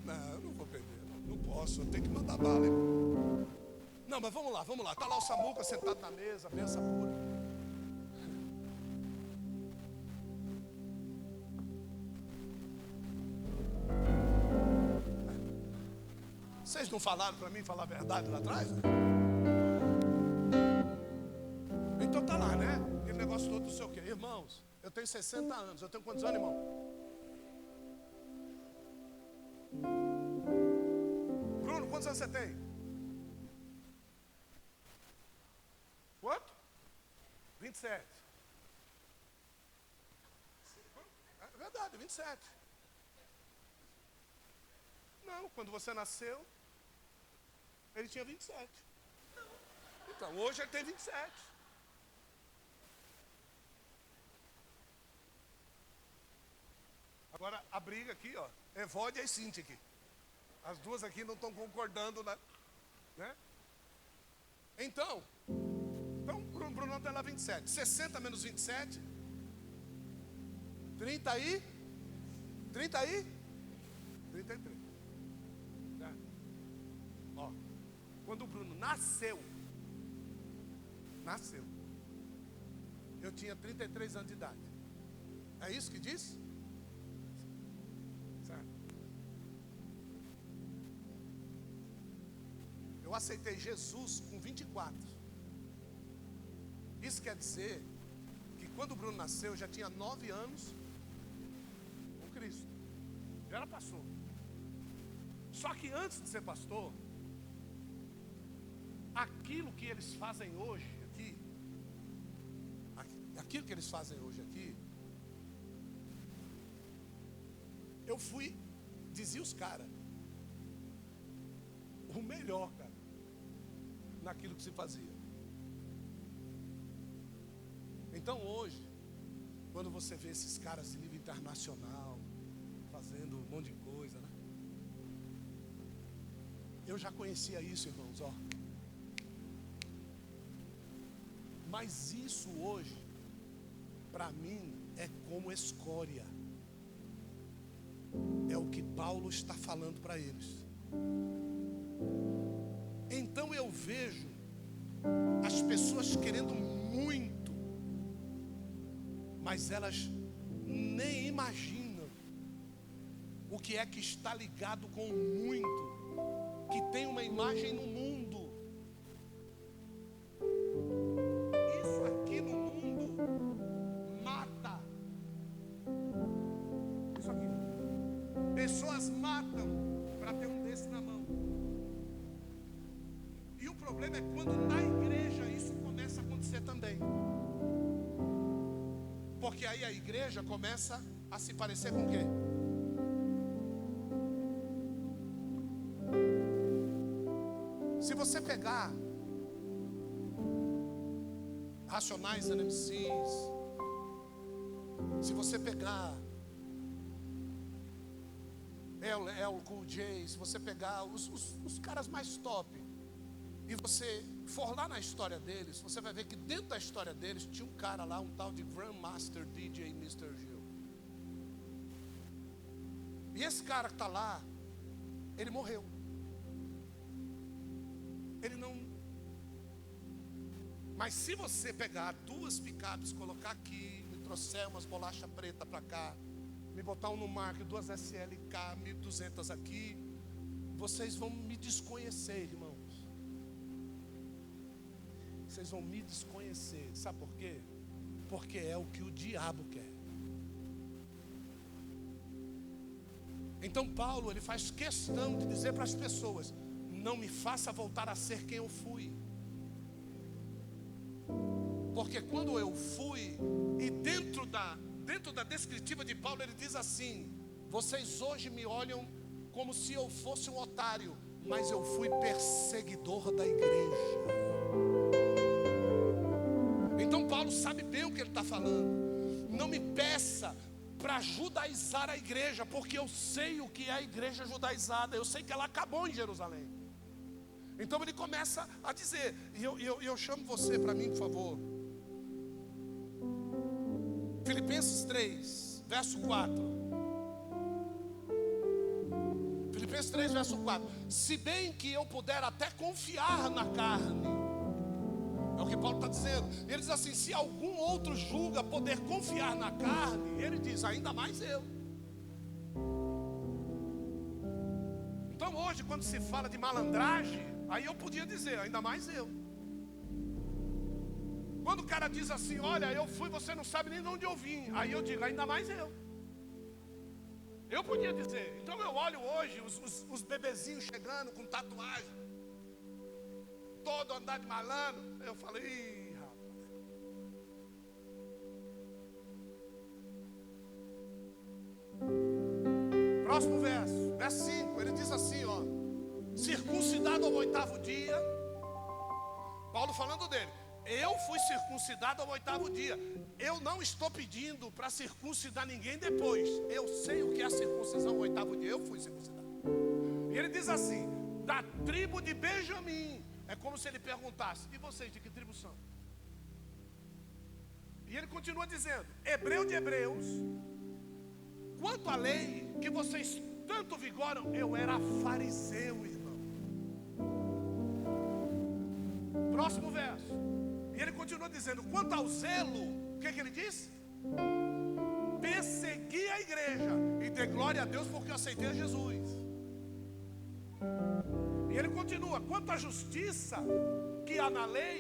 Não, eu não vou perder. Não posso, eu tenho que mandar bala, irmão. Não, mas vamos lá. Está lá o Samuca sentado na mesa, benção pura. Vocês não falaram para mim falar a verdade lá atrás? Então tá lá, né? Aquele negócio todo, não sei o quê. Irmãos, eu tenho 60 anos. Eu tenho quantos anos, irmão? Bruno, quantos anos você tem? Quanto? 27. É verdade, 27. Não, quando você nasceu, ele tinha 27. Então, hoje ele tem 27. Agora, a briga aqui, ó, Evódia e Cintia aqui. As duas aqui não estão concordando, né? Então, o Bruno tem lá 27. 60 menos 27. 30 aí? 33. Né? Ó, quando o Bruno nasceu, eu tinha 33 anos de idade. É isso que diz? Certo. Eu aceitei Jesus com 24. Isso quer dizer que quando o Bruno nasceu, eu já tinha 9 anos com Cristo. Já era pastor. Só que antes de ser pastor, aquilo que eles fazem hoje aqui, eu fui, dizia os caras, o melhor, cara, naquilo que se fazia. Então hoje, quando você vê esses caras de nível internacional, fazendo um monte de coisa, né? Eu já conhecia isso, irmãos, ó. Mas isso hoje, para mim, é como escória. É o que Paulo está falando para eles. Então eu vejo as pessoas querendo muito, mas elas nem imaginam o que é que está ligado com o muito, que tem uma imagem no mundo. Isso aqui no mundo mata. Isso aqui. Pessoas matam para ter um desse na mão. E o problema é quando na igreja isso começa a acontecer também. Porque aí a igreja começa a se parecer com o quê? Se você pegar Racionais MCs, se você pegar El Cool J, se você pegar os caras mais top, e você for lá na história deles, você vai ver que dentro da história deles tinha um cara lá, um tal de Grandmaster DJ Mr. Gil. E esse cara que está lá, ele morreu. Ele não. Mas se você pegar 2 picapes, colocar aqui, me trouxer umas bolachas pretas para cá, me botar um no Mark, 2 SLK, 1200 aqui, vocês vão me desconhecer, irmãos. Vocês vão me desconhecer. Sabe por quê? Porque é o que o diabo quer. Então Paulo, ele faz questão de dizer para as pessoas: não me faça voltar a ser quem eu fui. Porque quando eu fui, e dentro da descritiva de Paulo, ele diz assim: vocês hoje me olham como se eu fosse um otário, mas eu fui perseguidor da igreja. Então Paulo sabe bem o que ele está falando. Não me peça para judaizar a igreja, porque eu sei o que é a igreja judaizada. Eu sei que ela acabou em Jerusalém. Então ele começa a dizer, e eu chamo você para mim, por favor. Filipenses 3, verso 4. Filipenses 3, verso 4. Se bem que eu puder até confiar na carne. É o que Paulo está dizendo. Ele diz assim: se algum outro julga poder confiar na carne, ele diz, ainda mais eu. Então hoje, quando se fala de malandragem, aí eu podia dizer, ainda mais eu. Quando o cara diz assim: olha, eu fui, você não sabe nem de onde eu vim, aí eu digo, ainda mais eu. Eu podia dizer. Então eu olho hoje os bebezinhos chegando com tatuagem, todo andar de malandro. Eu falei: ih, rapaz. Próximo verso, verso 5. Ele diz assim, ó: circuncidado ao 8º dia. Paulo falando dele: eu fui circuncidado ao 8º dia. Eu não estou pedindo para circuncidar ninguém depois. Eu sei o que é a circuncisão ao 8º dia. Eu fui circuncidado. E ele diz assim: da tribo de Benjamim. É como se ele perguntasse: e vocês de que tribo são? E ele continua dizendo: hebreu de hebreus. Quanto à lei que vocês tanto vigoram, eu era fariseu, irmão. Próximo verso. E ele continua dizendo: quanto ao zelo, o que ele disse? Persegui a igreja e dei glória a Deus porque eu aceitei a Jesus. E ele continua: quanto à justiça que há na lei,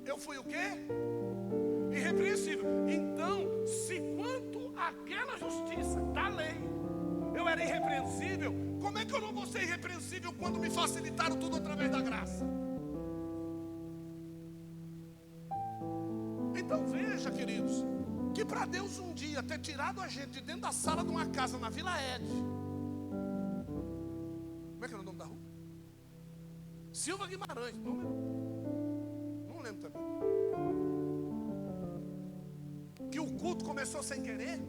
eu fui o quê? Irrepreensível. Então, se quanto àquela justiça da lei eu era irrepreensível, como é que eu não vou ser irrepreensível quando me facilitaram tudo através da graça? Então veja, queridos, que para Deus um dia ter tirado a gente de dentro da sala de uma casa na Vila Ed, como é que era o nome da rua? Silva Guimarães, não lembro também. Que o culto começou sem querer.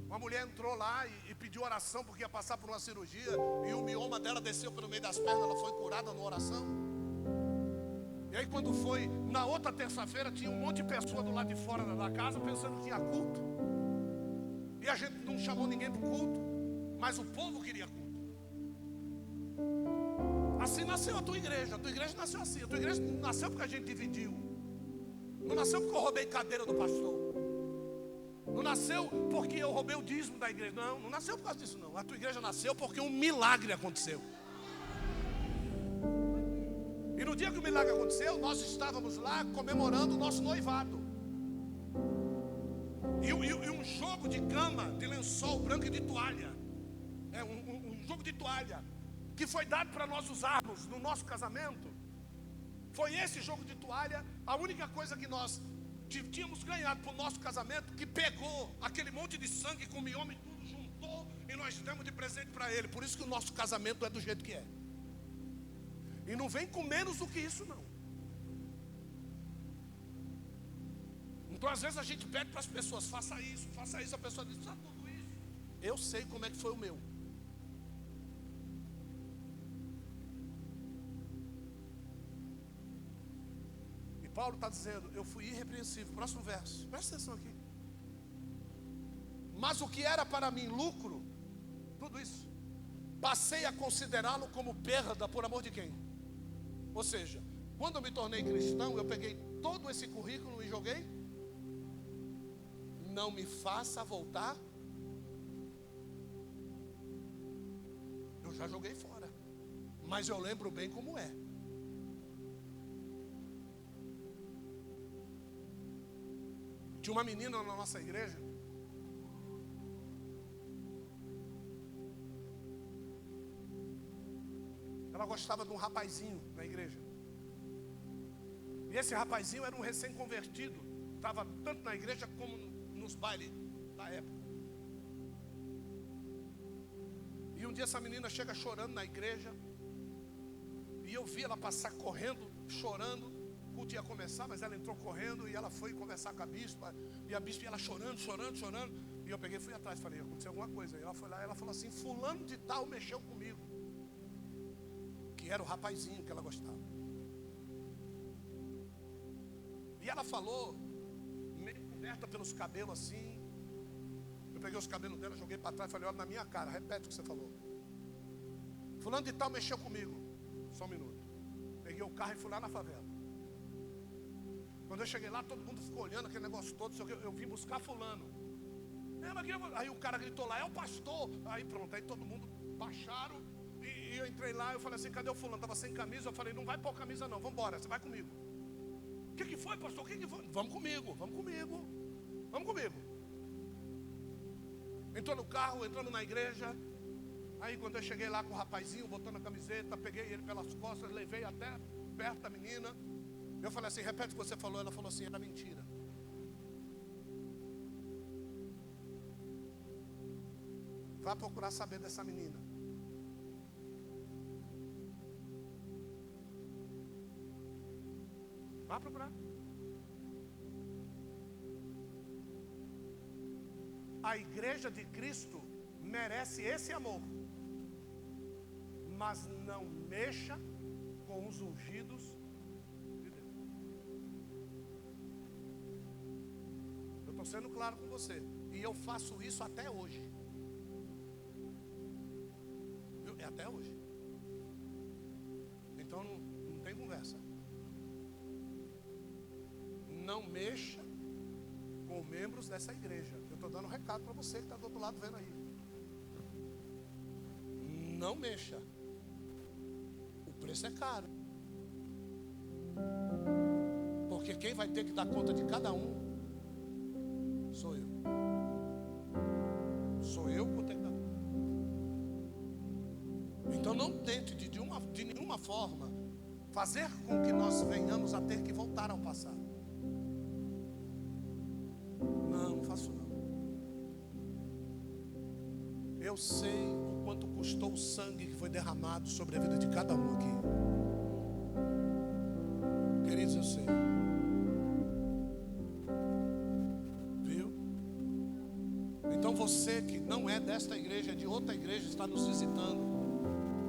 Uma mulher entrou lá e pediu oração porque ia passar por uma cirurgia, e o mioma dela desceu pelo meio das pernas, ela foi curada numa oração. E aí quando foi na outra terça-feira, tinha um monte de pessoa do lado de fora da casa pensando que tinha culto. E a gente não chamou ninguém para o culto, mas o povo queria culto. Assim nasceu a tua igreja nasceu assim. A tua igreja não nasceu porque a gente dividiu. Não nasceu porque eu roubei cadeira do pastor. Não nasceu porque eu roubei o dízimo da igreja. Não nasceu por causa disso não. A tua igreja nasceu porque um milagre aconteceu. E no dia que o milagre aconteceu, nós estávamos lá comemorando o nosso noivado. E um jogo de cama, de lençol branco e de toalha. Um jogo de toalha que foi dado para nós usarmos no nosso casamento. Foi esse jogo de toalha a única coisa que nós tínhamos ganhado para o nosso casamento, que pegou aquele monte de sangue com o mioma e tudo, juntou, e nós demos de presente para ele. Por isso que o nosso casamento é do jeito que é. E não vem com menos do que isso não. Então às vezes a gente pede para as pessoas: faça isso, a pessoa diz: sabe tudo isso? Eu sei como é que foi o meu. Paulo está dizendo: eu fui irrepreensível. Próximo verso, presta atenção aqui. Mas o que era para mim lucro, tudo isso, passei a considerá-lo como perda por amor de quem? Ou seja, quando eu me tornei cristão, eu peguei todo esse currículo e joguei. Não me faça voltar. Eu já joguei fora, mas eu lembro bem como é. Tinha uma menina na nossa igreja gostava de um rapazinho na igreja. E esse rapazinho era um recém-convertido. Estava tanto na igreja como nos bailes da época. E um dia essa menina chega chorando na igreja. E eu vi ela passar correndo, chorando. O culto ia começar, mas ela entrou correndo. E ela foi conversar com a bispa. E a bispa ia lá chorando. E eu peguei e fui atrás. Falei, aconteceu alguma coisa. E ela foi lá e ela falou assim: fulano de tal mexeu comigo. Que era o rapazinho que ela gostava. E ela falou, meio coberta pelos cabelos assim. Eu peguei os cabelos dela, joguei para trás e falei: olha na minha cara, repete o que você falou. Fulano de tal mexeu comigo. Só um minuto. Peguei o carro e fui lá na favela. Quando eu cheguei lá, todo mundo ficou olhando aquele negócio todo. Eu vim buscar fulano. Aí o cara gritou lá: é o pastor. Aí pronto, aí todo mundo baixaram. E eu entrei lá, eu falei assim: cadê o fulano? Estava sem camisa. Eu falei: não vai pôr camisa não, vamos embora, você vai comigo. O que foi, pastor? O que foi? Vamos comigo. Entrou no carro, entrando na igreja. Aí quando eu cheguei lá com o rapazinho, botando a camiseta, peguei ele pelas costas, levei até perto da menina. Eu falei assim: repete o que você falou. Ela falou assim: era mentira. Vá procurar saber dessa menina. Vá procurar. A igreja de Cristo merece esse amor. Mas não mexa com os ungidos de Deus. Eu estou sendo claro com você. E eu faço isso até hoje. É até hoje. Então não tem conversa. Não mexa com membros dessa igreja. Eu estou dando um recado para você que está do outro lado vendo aí. Não mexa. O preço é caro. Porque quem vai ter que dar conta de cada um sou eu. Sou eu que vou ter que dar conta. Então não tente de nenhuma forma fazer com que nós venhamos a ter que voltar ao passado. Não faço não. Eu sei o quanto custou o sangue que foi derramado sobre a vida de cada um aqui. Queridos, eu sei. Viu? Então você que não é desta igreja, é de outra igreja, está nos visitando.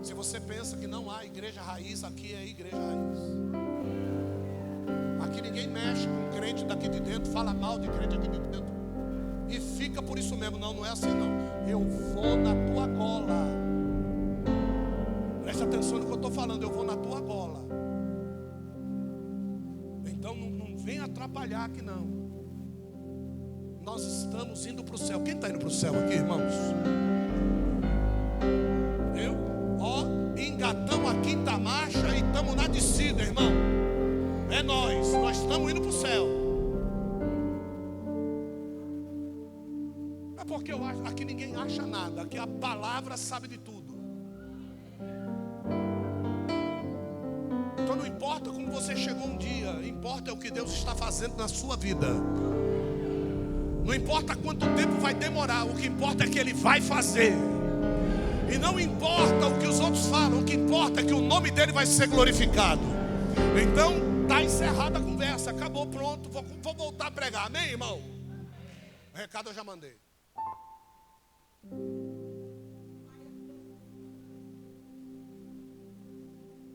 Se você pensa que não há igreja raiz, aqui é a igreja raiz. Aqui ninguém mexe com crente daqui de dentro, fala mal de crente aqui de dentro e fica por isso mesmo. Não é assim não. Eu vou na tua gola. Preste atenção no que eu estou falando. Eu vou na tua gola. Então não vem atrapalhar aqui não. Nós estamos indo para o céu. Quem está indo para o céu aqui, irmãos? Engatamos a quinta marcha e estamos na descida, irmão. É nós estamos indo para o céu. É porque eu acho, aqui ninguém acha nada, aqui a palavra sabe de tudo. Então não importa como você chegou um dia, importa o que Deus está fazendo na sua vida. Não importa quanto tempo vai demorar, o que importa é que Ele vai fazer. E não importa o que os outros falam, o que importa é que o nome dele vai ser glorificado. Então, está encerrada a conversa, acabou, pronto, vou voltar a pregar, amém, irmão? O recado eu já mandei.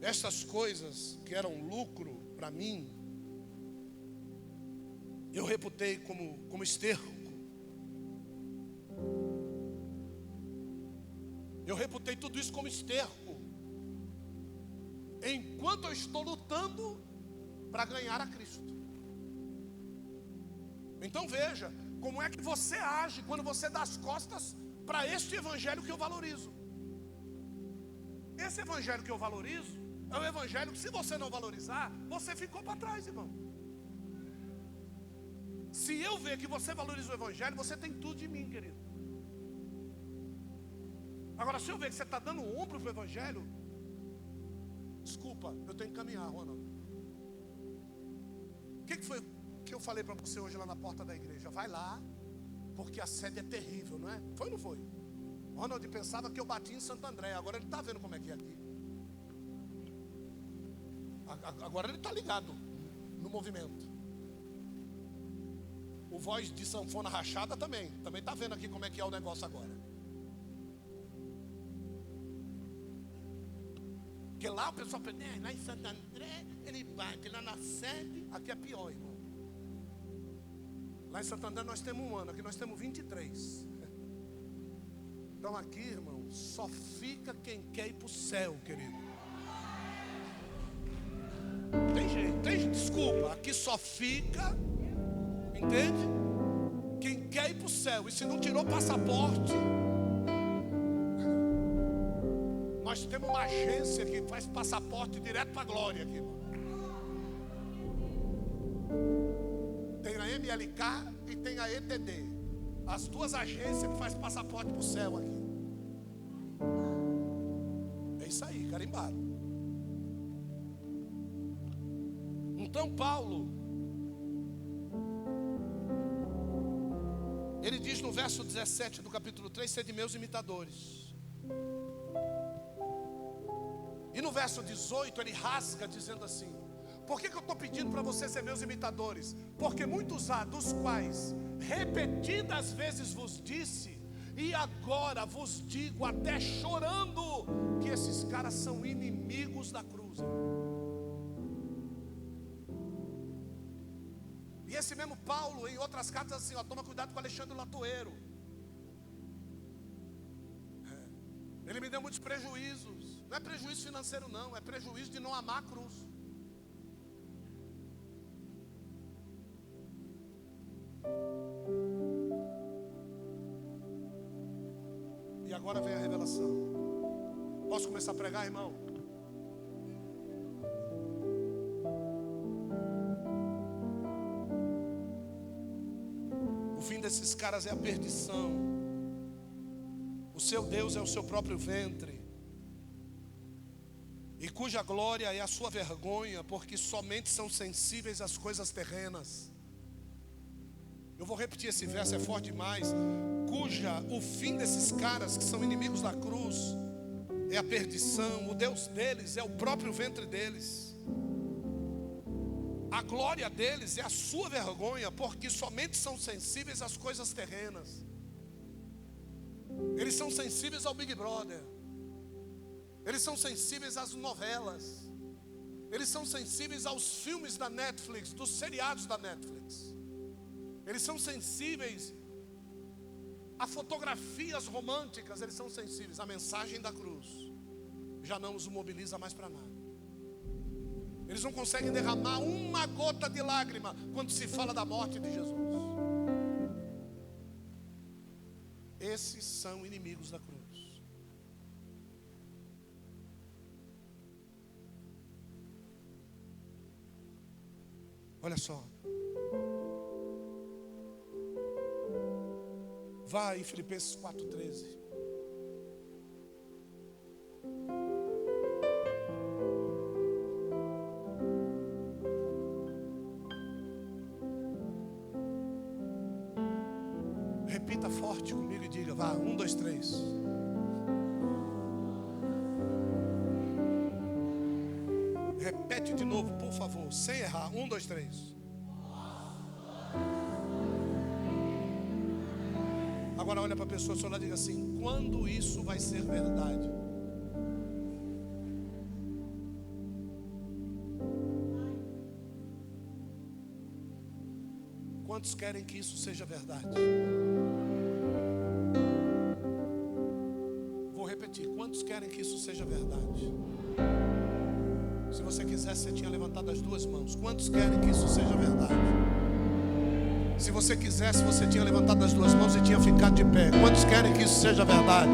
Essas coisas que eram lucro para mim, eu reputei como esterco. Eu reputei tudo isso como esterco, enquanto eu estou lutando para ganhar a Cristo. Então veja, como é que você age quando você dá as costas para este evangelho que eu valorizo. Esse evangelho que eu valorizo é um evangelho que, se você não valorizar, você ficou para trás, irmão. Se eu ver que você valoriza o evangelho, você tem tudo de mim, querido. Agora, se eu ver que você está dando ombro para o evangelho, Desculpa, eu tenho que caminhar, Ronald. O que foi que eu falei para você hoje lá na porta da igreja? Vai lá, porque a sede é terrível, não é? Foi ou não foi? Ronald pensava que eu bati em Santo André. Agora ele está vendo como é que é aqui. Agora ele está ligado no movimento. O voz de sanfona rachada também está vendo aqui como é que é o negócio agora. Porque lá o pessoal pensa, lá em Santo André ele bate, lá na sede, aqui é pior, irmão. Lá em Santo André nós temos 1 ano, aqui nós temos 23. Então aqui, irmão, só fica quem quer ir para o céu, querido. Tem jeito, desculpa, aqui só fica, entende? Quem quer ir para o céu. E se não tirou passaporte, nós temos uma agência que faz passaporte direto para a glória aqui, irmão. Tem a MLK e tem a ETD. As 2 agências que faz passaporte para o céu aqui. É isso aí, carimbado. Então Paulo, ele diz no verso 17 do capítulo 3, sede meus imitadores. E no verso 18 ele rasga dizendo assim: por que eu estou pedindo para vocês ser meus imitadores? Porque muitos há dos quais repetidas vezes vos disse, e agora vos digo até chorando, que esses caras são inimigos da cruz. E esse mesmo Paulo em outras cartas assim, ó, toma cuidado com Alexandre Latoeiro. Ele me deu muitos prejuízos. Não é prejuízo financeiro não, é prejuízo de não amar a cruz. E agora vem a revelação. Posso começar a pregar, irmão? O fim desses caras é a perdição. O seu Deus é o seu próprio ventre, e cuja glória é a sua vergonha, porque somente são sensíveis às coisas terrenas. Eu vou repetir esse verso, é forte demais. O fim desses caras que são inimigos da cruz é a perdição. O Deus deles é o próprio ventre deles. A glória deles é a sua vergonha, porque somente são sensíveis às coisas terrenas. Eles são sensíveis ao Big Brother. Eles são sensíveis às novelas. Eles são sensíveis aos filmes da Netflix, dos seriados da Netflix. Eles são sensíveis a fotografias românticas. Eles são sensíveis. A mensagem da cruz já não os mobiliza mais para nada. Eles não conseguem derramar uma gota de lágrima quando se fala da morte de Jesus. Esses são inimigos da cruz. Olha só. Vai em Filipenses 4:13. Repita forte comigo e diga, vá, 1, 2, 3. Repete de novo, por favor, sem errar. 1, 2, 3. Agora olha para a pessoa, só lá diga assim: quando isso vai ser verdade? Quantos querem que isso seja verdade? Vou repetir, quantos querem que isso seja verdade? Se você quisesse, você tinha levantado as 2 mãos. Quantos querem que isso seja verdade? Se você quisesse, você tinha levantado as 2 mãos e tinha ficado de pé. Quantos querem que isso seja verdade?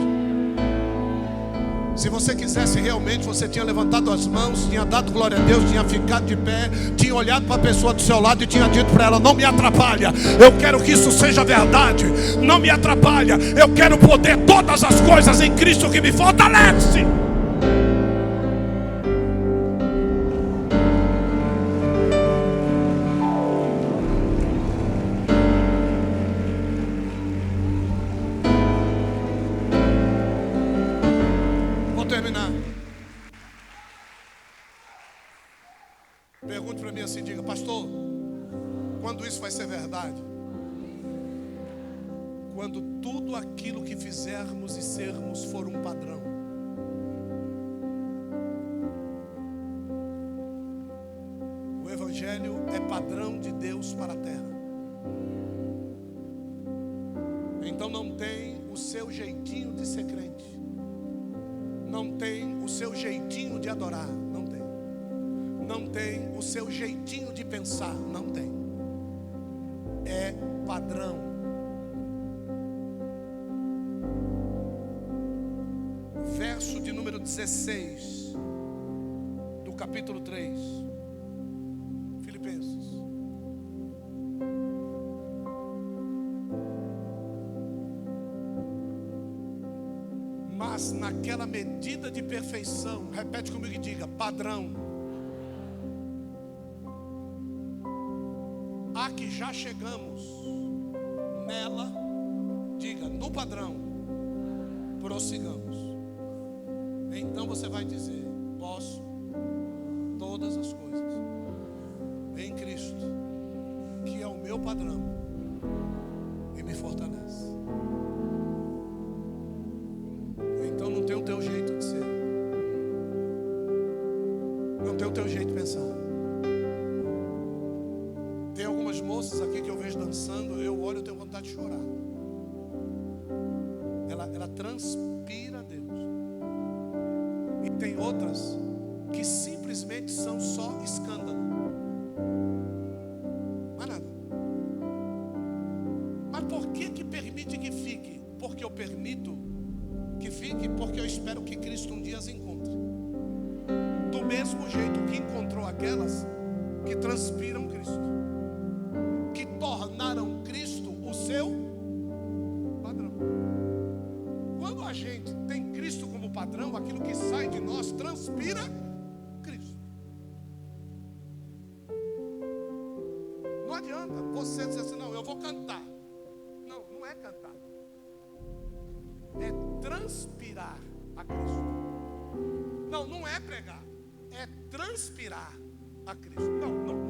Se você quisesse realmente, você tinha levantado as mãos, tinha dado glória a Deus, tinha ficado de pé, tinha olhado para a pessoa do seu lado e tinha dito para ela: não me atrapalha, eu quero que isso seja verdade. Não me atrapalha, eu quero poder todas as coisas em Cristo que me fortalece. pergunte para mim assim, diga: pastor, quando isso vai ser verdade? Quando tudo aquilo que fizermos e sermos for um padrão. O Evangelho é padrão de Deus para a terra. Então não tem o seu jeitinho de ser crente, não tem o seu jeitinho de adorar, não tem. Não tem o seu jeitinho de pensar, não tem. É padrão. Verso de número 16 do capítulo 3, Filipenses. Mas naquela medida de perfeição, repete comigo e diga: padrão, a que já chegamos, nela, diga, no padrão, prossigamos. Então você vai dizer: posso todas as coisas em Cristo, que é o meu padrão e me fortalece. Então não tem o teu jeito de ser, não tem o teu jeito de pensar. Tem algumas moças aqui que eu vejo dançando, eu olho e tenho vontade de chorar. Ela transpira Deus. E tem outras que simplesmente são só escândalo. Mas nada. Mas por que permite que fique? Porque eu permito que fique, porque eu espero que Cristo um dia as encontre. Do mesmo jeito que encontrou aquelas que transpiram Cristo, que tornaram Cristo o seu padrão. Quando a gente tem Cristo como padrão, aquilo que sai de nós transpira Cristo. Não adianta você dizer assim: não, eu vou cantar. Não, não é cantar, é transpirar a Cristo. Não, não é pregar, é transpirar a Cristo.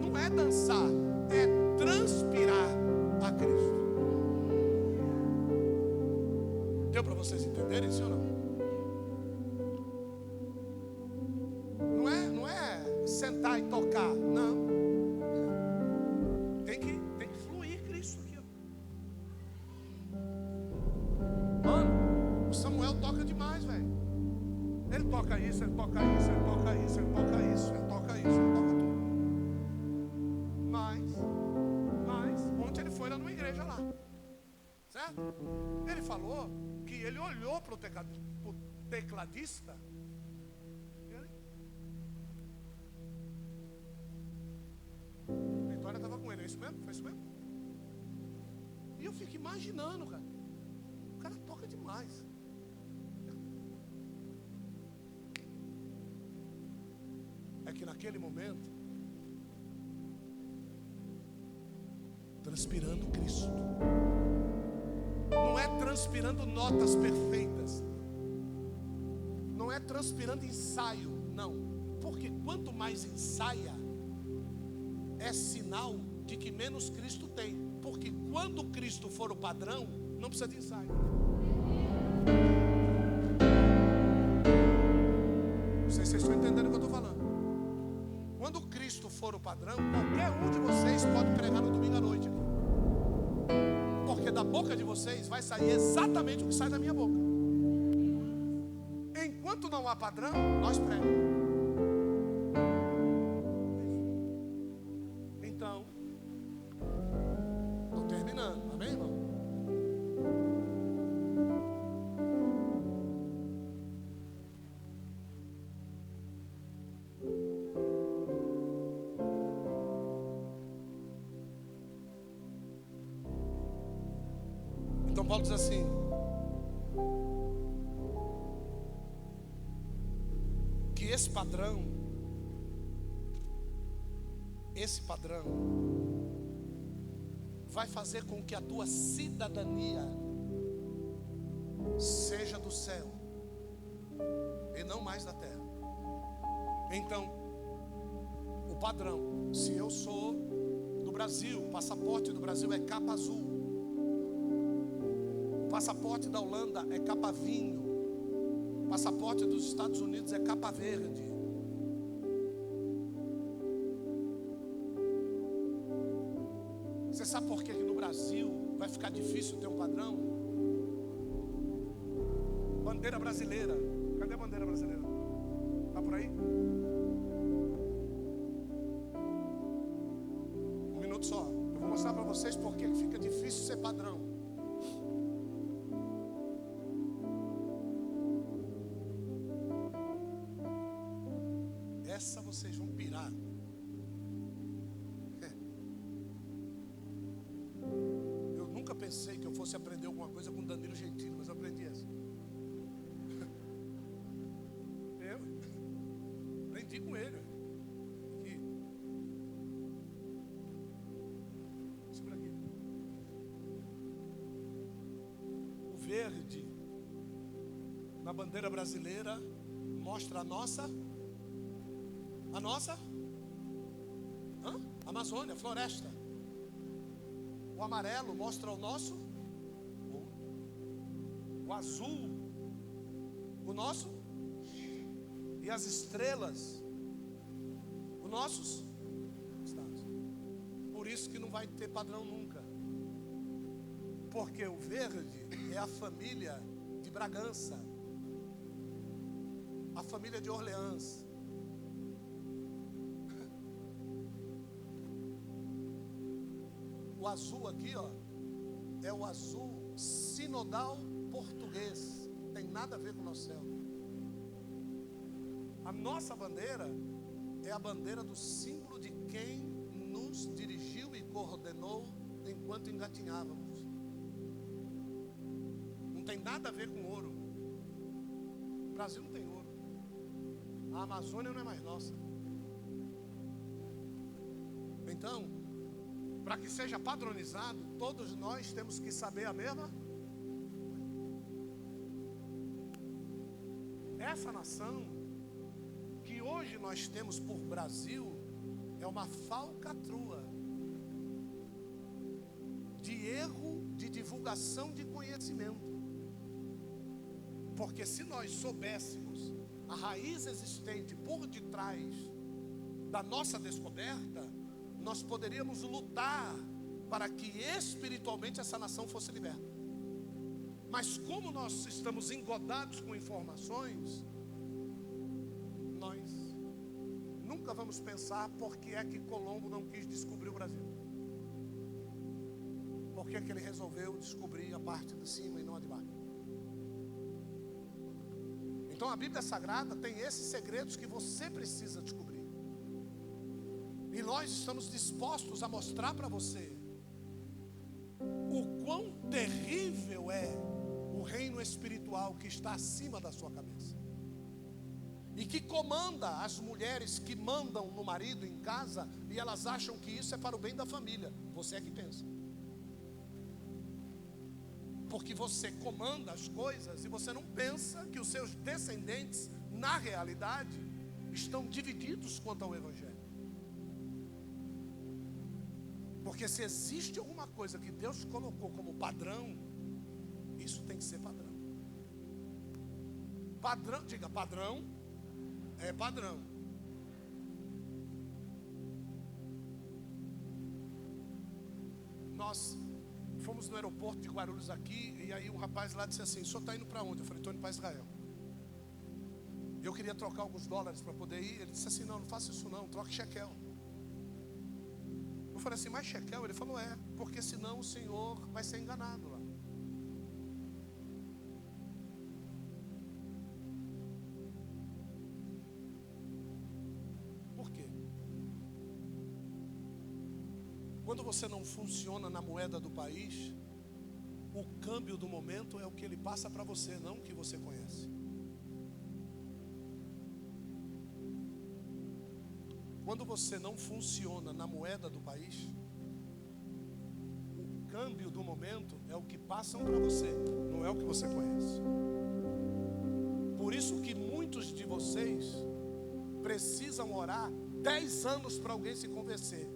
Não é dançar, é transpirar a Cristo. Deu para vocês entenderem isso ou não? Não é sentar e tocar, não. Tem que fluir Cristo aqui, ó. Mano, o Samuel toca demais, velho. Ele toca isso, ele toca isso, ele toca isso, ele toca isso, ele toca isso, ele toca tudo. Mas ontem ele foi lá numa igreja lá, certo? Ele falou que ele olhou para o tecladista. A Vitória estava com ele, é isso mesmo? Foi isso mesmo? E eu fico imaginando, cara. O cara toca demais. É que naquele momento, transpirando Cristo, não é transpirando notas perfeitas, não é transpirando ensaio, não, porque quanto mais ensaia, é sinal de que menos Cristo tem, porque quando Cristo for o padrão, não precisa de ensaio. Não sei se vocês estão entendendo o que eu estou falando. Quando Cristo for o padrão, qualquer um de vocês pode pregar no domingo à noite aqui. Porque da boca de vocês vai sair exatamente o que sai da minha boca. Enquanto não há padrão, nós pregamos. Então, estou terminando, amém, irmão? Então Paulo diz assim: que esse padrão vai fazer com que a tua cidadania seja do céu e não mais da terra. Então, o padrão. Se eu sou do Brasil, o passaporte do Brasil é capa azul. O passaporte da Holanda é capa vinho. O passaporte dos Estados Unidos é capa verde. Você sabe por que no Brasil vai ficar difícil ter um padrão? Bandeira brasileira. Cadê a bandeira brasileira? Está por aí? Um minuto só. Eu vou mostrar para vocês por que fica difícil ser padrão. Essa vocês vão pirar. Eu nunca pensei que eu fosse aprender alguma coisa com Danilo Gentili, mas eu aprendi essa. Eu aprendi com ele. Aqui. Segura aqui. O verde na bandeira brasileira mostra a nossa Amazônia, floresta. O amarelo mostra o nosso ouro. O azul, o nosso. E as estrelas, os nossos estados. Por isso que não vai ter padrão nunca. Porque o verde é a família de Bragança, a família de Orleans. O azul aqui, ó, é o azul sinodal português. Não tem nada a ver com o nosso céu. A nossa bandeira é a bandeira do símbolo de quem nos dirigiu e coordenou enquanto engatinhávamos. Não tem nada a ver com ouro. O Brasil não tem ouro. A Amazônia não é mais nossa. Então, para que seja padronizado, todos nós temos que saber a mesma. Essa nação que hoje nós temos por Brasil é uma falcatrua de erro de divulgação de conhecimento. Porque se nós soubéssemos a raiz existente por detrás da nossa descoberta, nós poderíamos lutar para que espiritualmente essa nação fosse liberta. Mas como nós estamos engodados com informações, nós nunca vamos pensar por que é que Colombo não quis descobrir o Brasil. Por que é que ele resolveu descobrir a parte de cima e não a de baixo. Então a Bíblia Sagrada tem esses segredos que você precisa descobrir. E nós estamos dispostos a mostrar para você o quão terrível é o reino espiritual que está acima da sua cabeça. E que comanda as mulheres que mandam no marido em casa, e elas acham que isso é para o bem da família. Você é que pensa. Porque você comanda as coisas e você não pensa que os seus descendentes, na realidade, estão divididos quanto ao Evangelho. Porque se existe alguma coisa que Deus colocou como padrão, isso tem que ser padrão. Padrão, diga padrão, é padrão. Nós fomos no aeroporto de Guarulhos aqui, e aí um rapaz lá disse assim: o senhor está indo para onde? Eu falei: estou indo para Israel. Eu queria trocar alguns dólares para poder ir. Ele disse assim: não faça isso não, troque shekel. Eu falei assim: mas shekel? Ele falou: é, porque senão o senhor vai ser enganado lá. Por quê? Quando você não funciona na moeda do país, o câmbio do momento é o que ele passa para você, não o que você conhece. Quando você não funciona na moeda do país, o câmbio do momento é o que passam para você, não é o que você conhece. Por isso que muitos de vocês precisam orar 10 anos para alguém se convencer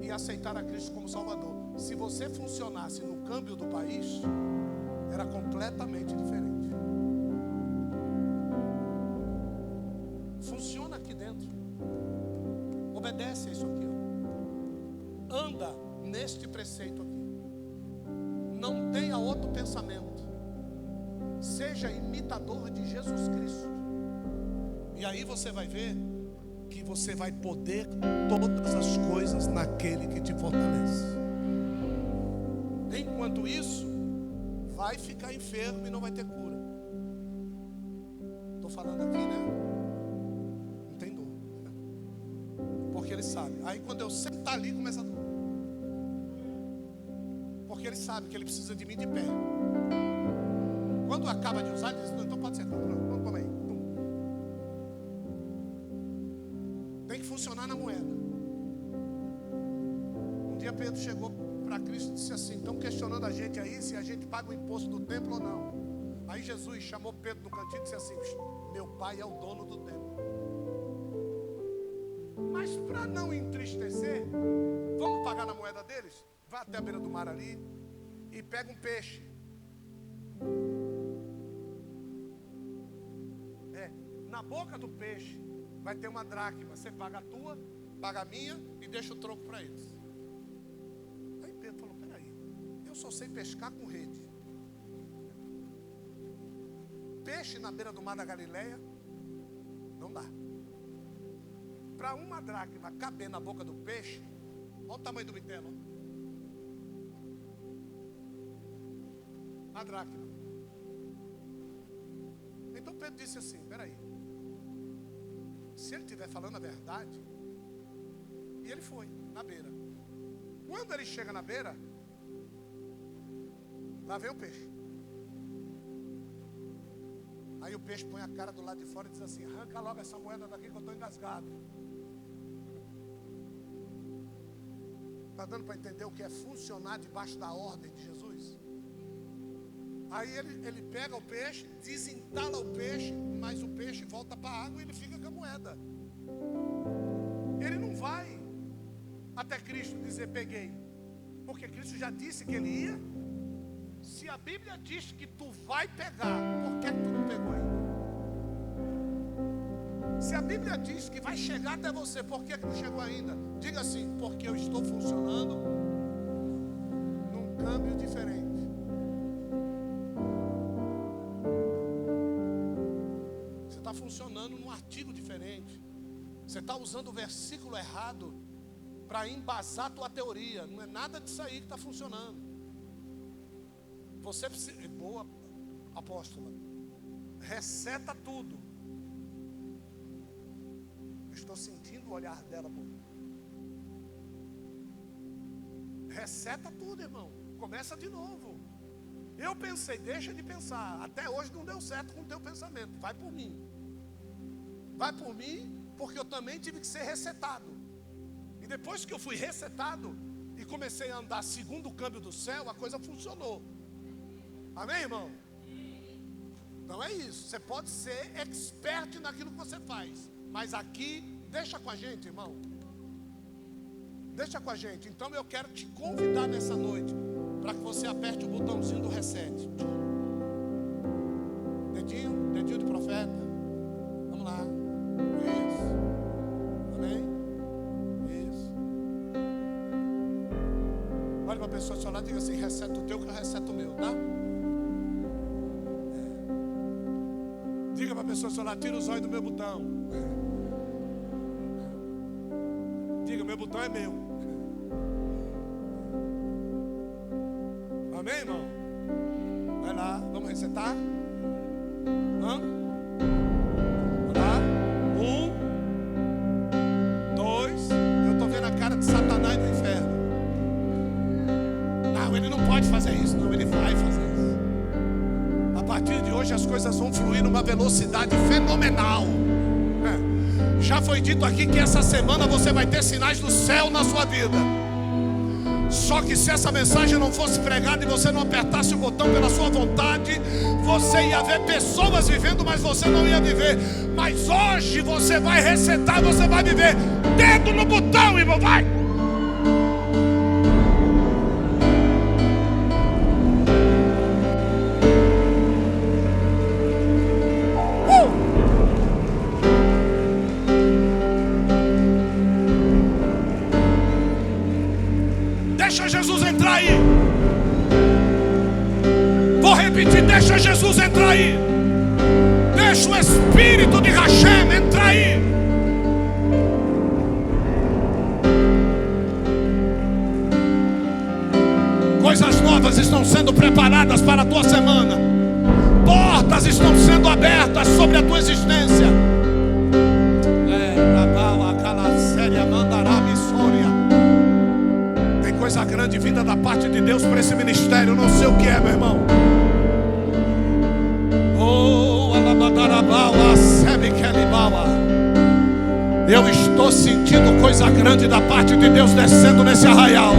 e aceitar a Cristo como Salvador. Se você funcionasse no câmbio do país, era completamente diferente. Funciona aqui dentro. Obedece a isso aqui, ó. Anda neste preceito aqui. Não tenha outro pensamento. Seja imitador de Jesus Cristo. E aí você vai ver que você vai poder todas as coisas naquele que te fortalece. Enquanto isso, vai ficar enfermo e não vai ter cura. Estou falando aqui, né? Não tem dor. Porque ele sabe. Aí quando eu sentar ali, começa a dor. Porque ele sabe que ele precisa de mim de pé. Quando acaba de usar, ele diz, não, então pode sentar. Vamos comer aí. Tem que funcionar na moeda. Um dia Pedro chegou para Cristo e disse assim: estão questionando a gente aí se a gente paga o imposto do templo ou não. Aí Jesus chamou Pedro no cantinho e disse assim: meu pai é o dono do templo. Mas para não entristecer, vamos pagar na moeda deles? Vá até a beira do mar ali e pega um peixe. Na boca do peixe vai ter uma dracma. Você paga a tua, paga a minha e deixa o troco para eles. Aí Pedro falou: peraí, eu só sei pescar com rede. Peixe na beira do mar da Galileia não dá. Para uma dracma caber na boca do peixe, olha o tamanho do bitelo. A dracma. Então Pedro disse assim: peraí, se ele estiver falando a verdade. E ele foi na beira. Quando ele chega na beira, lá vem o peixe. Aí o peixe põe a cara do lado de fora e diz assim: arranca logo essa moeda daqui que eu estou engasgado. Está dando para entender o que é funcionar debaixo da ordem de Jesus? Aí ele pega o peixe, desentala o peixe, mas o peixe volta para a água e ele fica com a moeda. Ele não vai até Cristo dizer peguei, porque Cristo já disse que ele ia. Se a Bíblia diz que tu vai pegar, por que tu não pegou ainda? Se a Bíblia diz que vai chegar até você, por que não chegou ainda? Diga assim: porque eu estou funcionando num câmbio diferente. Está funcionando num artigo diferente. Você está usando o versículo errado para embasar a tua teoria. Não é nada disso aí que está funcionando. Você precisa. Boa, apóstola. Reseta tudo. Estou sentindo o olhar dela. Reseta tudo, irmão. Começa de novo. Eu pensei, deixa de pensar. Até hoje não deu certo com o teu pensamento. Vai por mim. Vai por mim, porque eu também tive que ser resetado. E depois que eu fui resetado e comecei a andar segundo o câmbio do céu, a coisa funcionou. Amém, irmão? Então é isso. Você pode ser expert naquilo que você faz, mas aqui, deixa com a gente, irmão. Deixa com a gente. Então eu quero te convidar nessa noite para que você aperte o botãozinho do reset. Dedinho de profeta. Vamos lá. Isso. Amém? Isso. Olha para a pessoa do seu lado e diga assim: reseta o teu que eu reseto o meu, tá? Diga para a pessoa do seu lado: tira os olhos do meu botão. Diga: meu botão é meu. Amém, irmão? Vai lá, vamos resetar. Vamos lá. 1, 2. Eu estou vendo a cara de Satanás do inferno. Não, ele não pode fazer isso. Não, ele vai fazer isso. A partir de hoje as coisas vão fluir numa velocidade fenomenal. Já foi dito aqui que essa semana você vai ter sinais do céu na sua vida. Só que se essa mensagem não fosse pregada e você não apertasse o botão pela sua vontade, você ia ver pessoas vivendo, mas você não ia viver. Mas hoje você vai recetar, você vai viver. Dedo no botão, irmão, vai! Deixa Jesus entrar aí. Vou repetir, deixa Jesus entrar aí. Deixa o Espírito de Hashem entrar aí. Coisas novas estão sendo preparadas para a tua semana. Portas estão sendo abertas sobre a tua existência. Coisa grande vinda da parte de Deus para esse ministério. Eu não sei o que é, meu irmão. Eu estou sentindo coisa grande da parte de Deus descendo nesse arraial.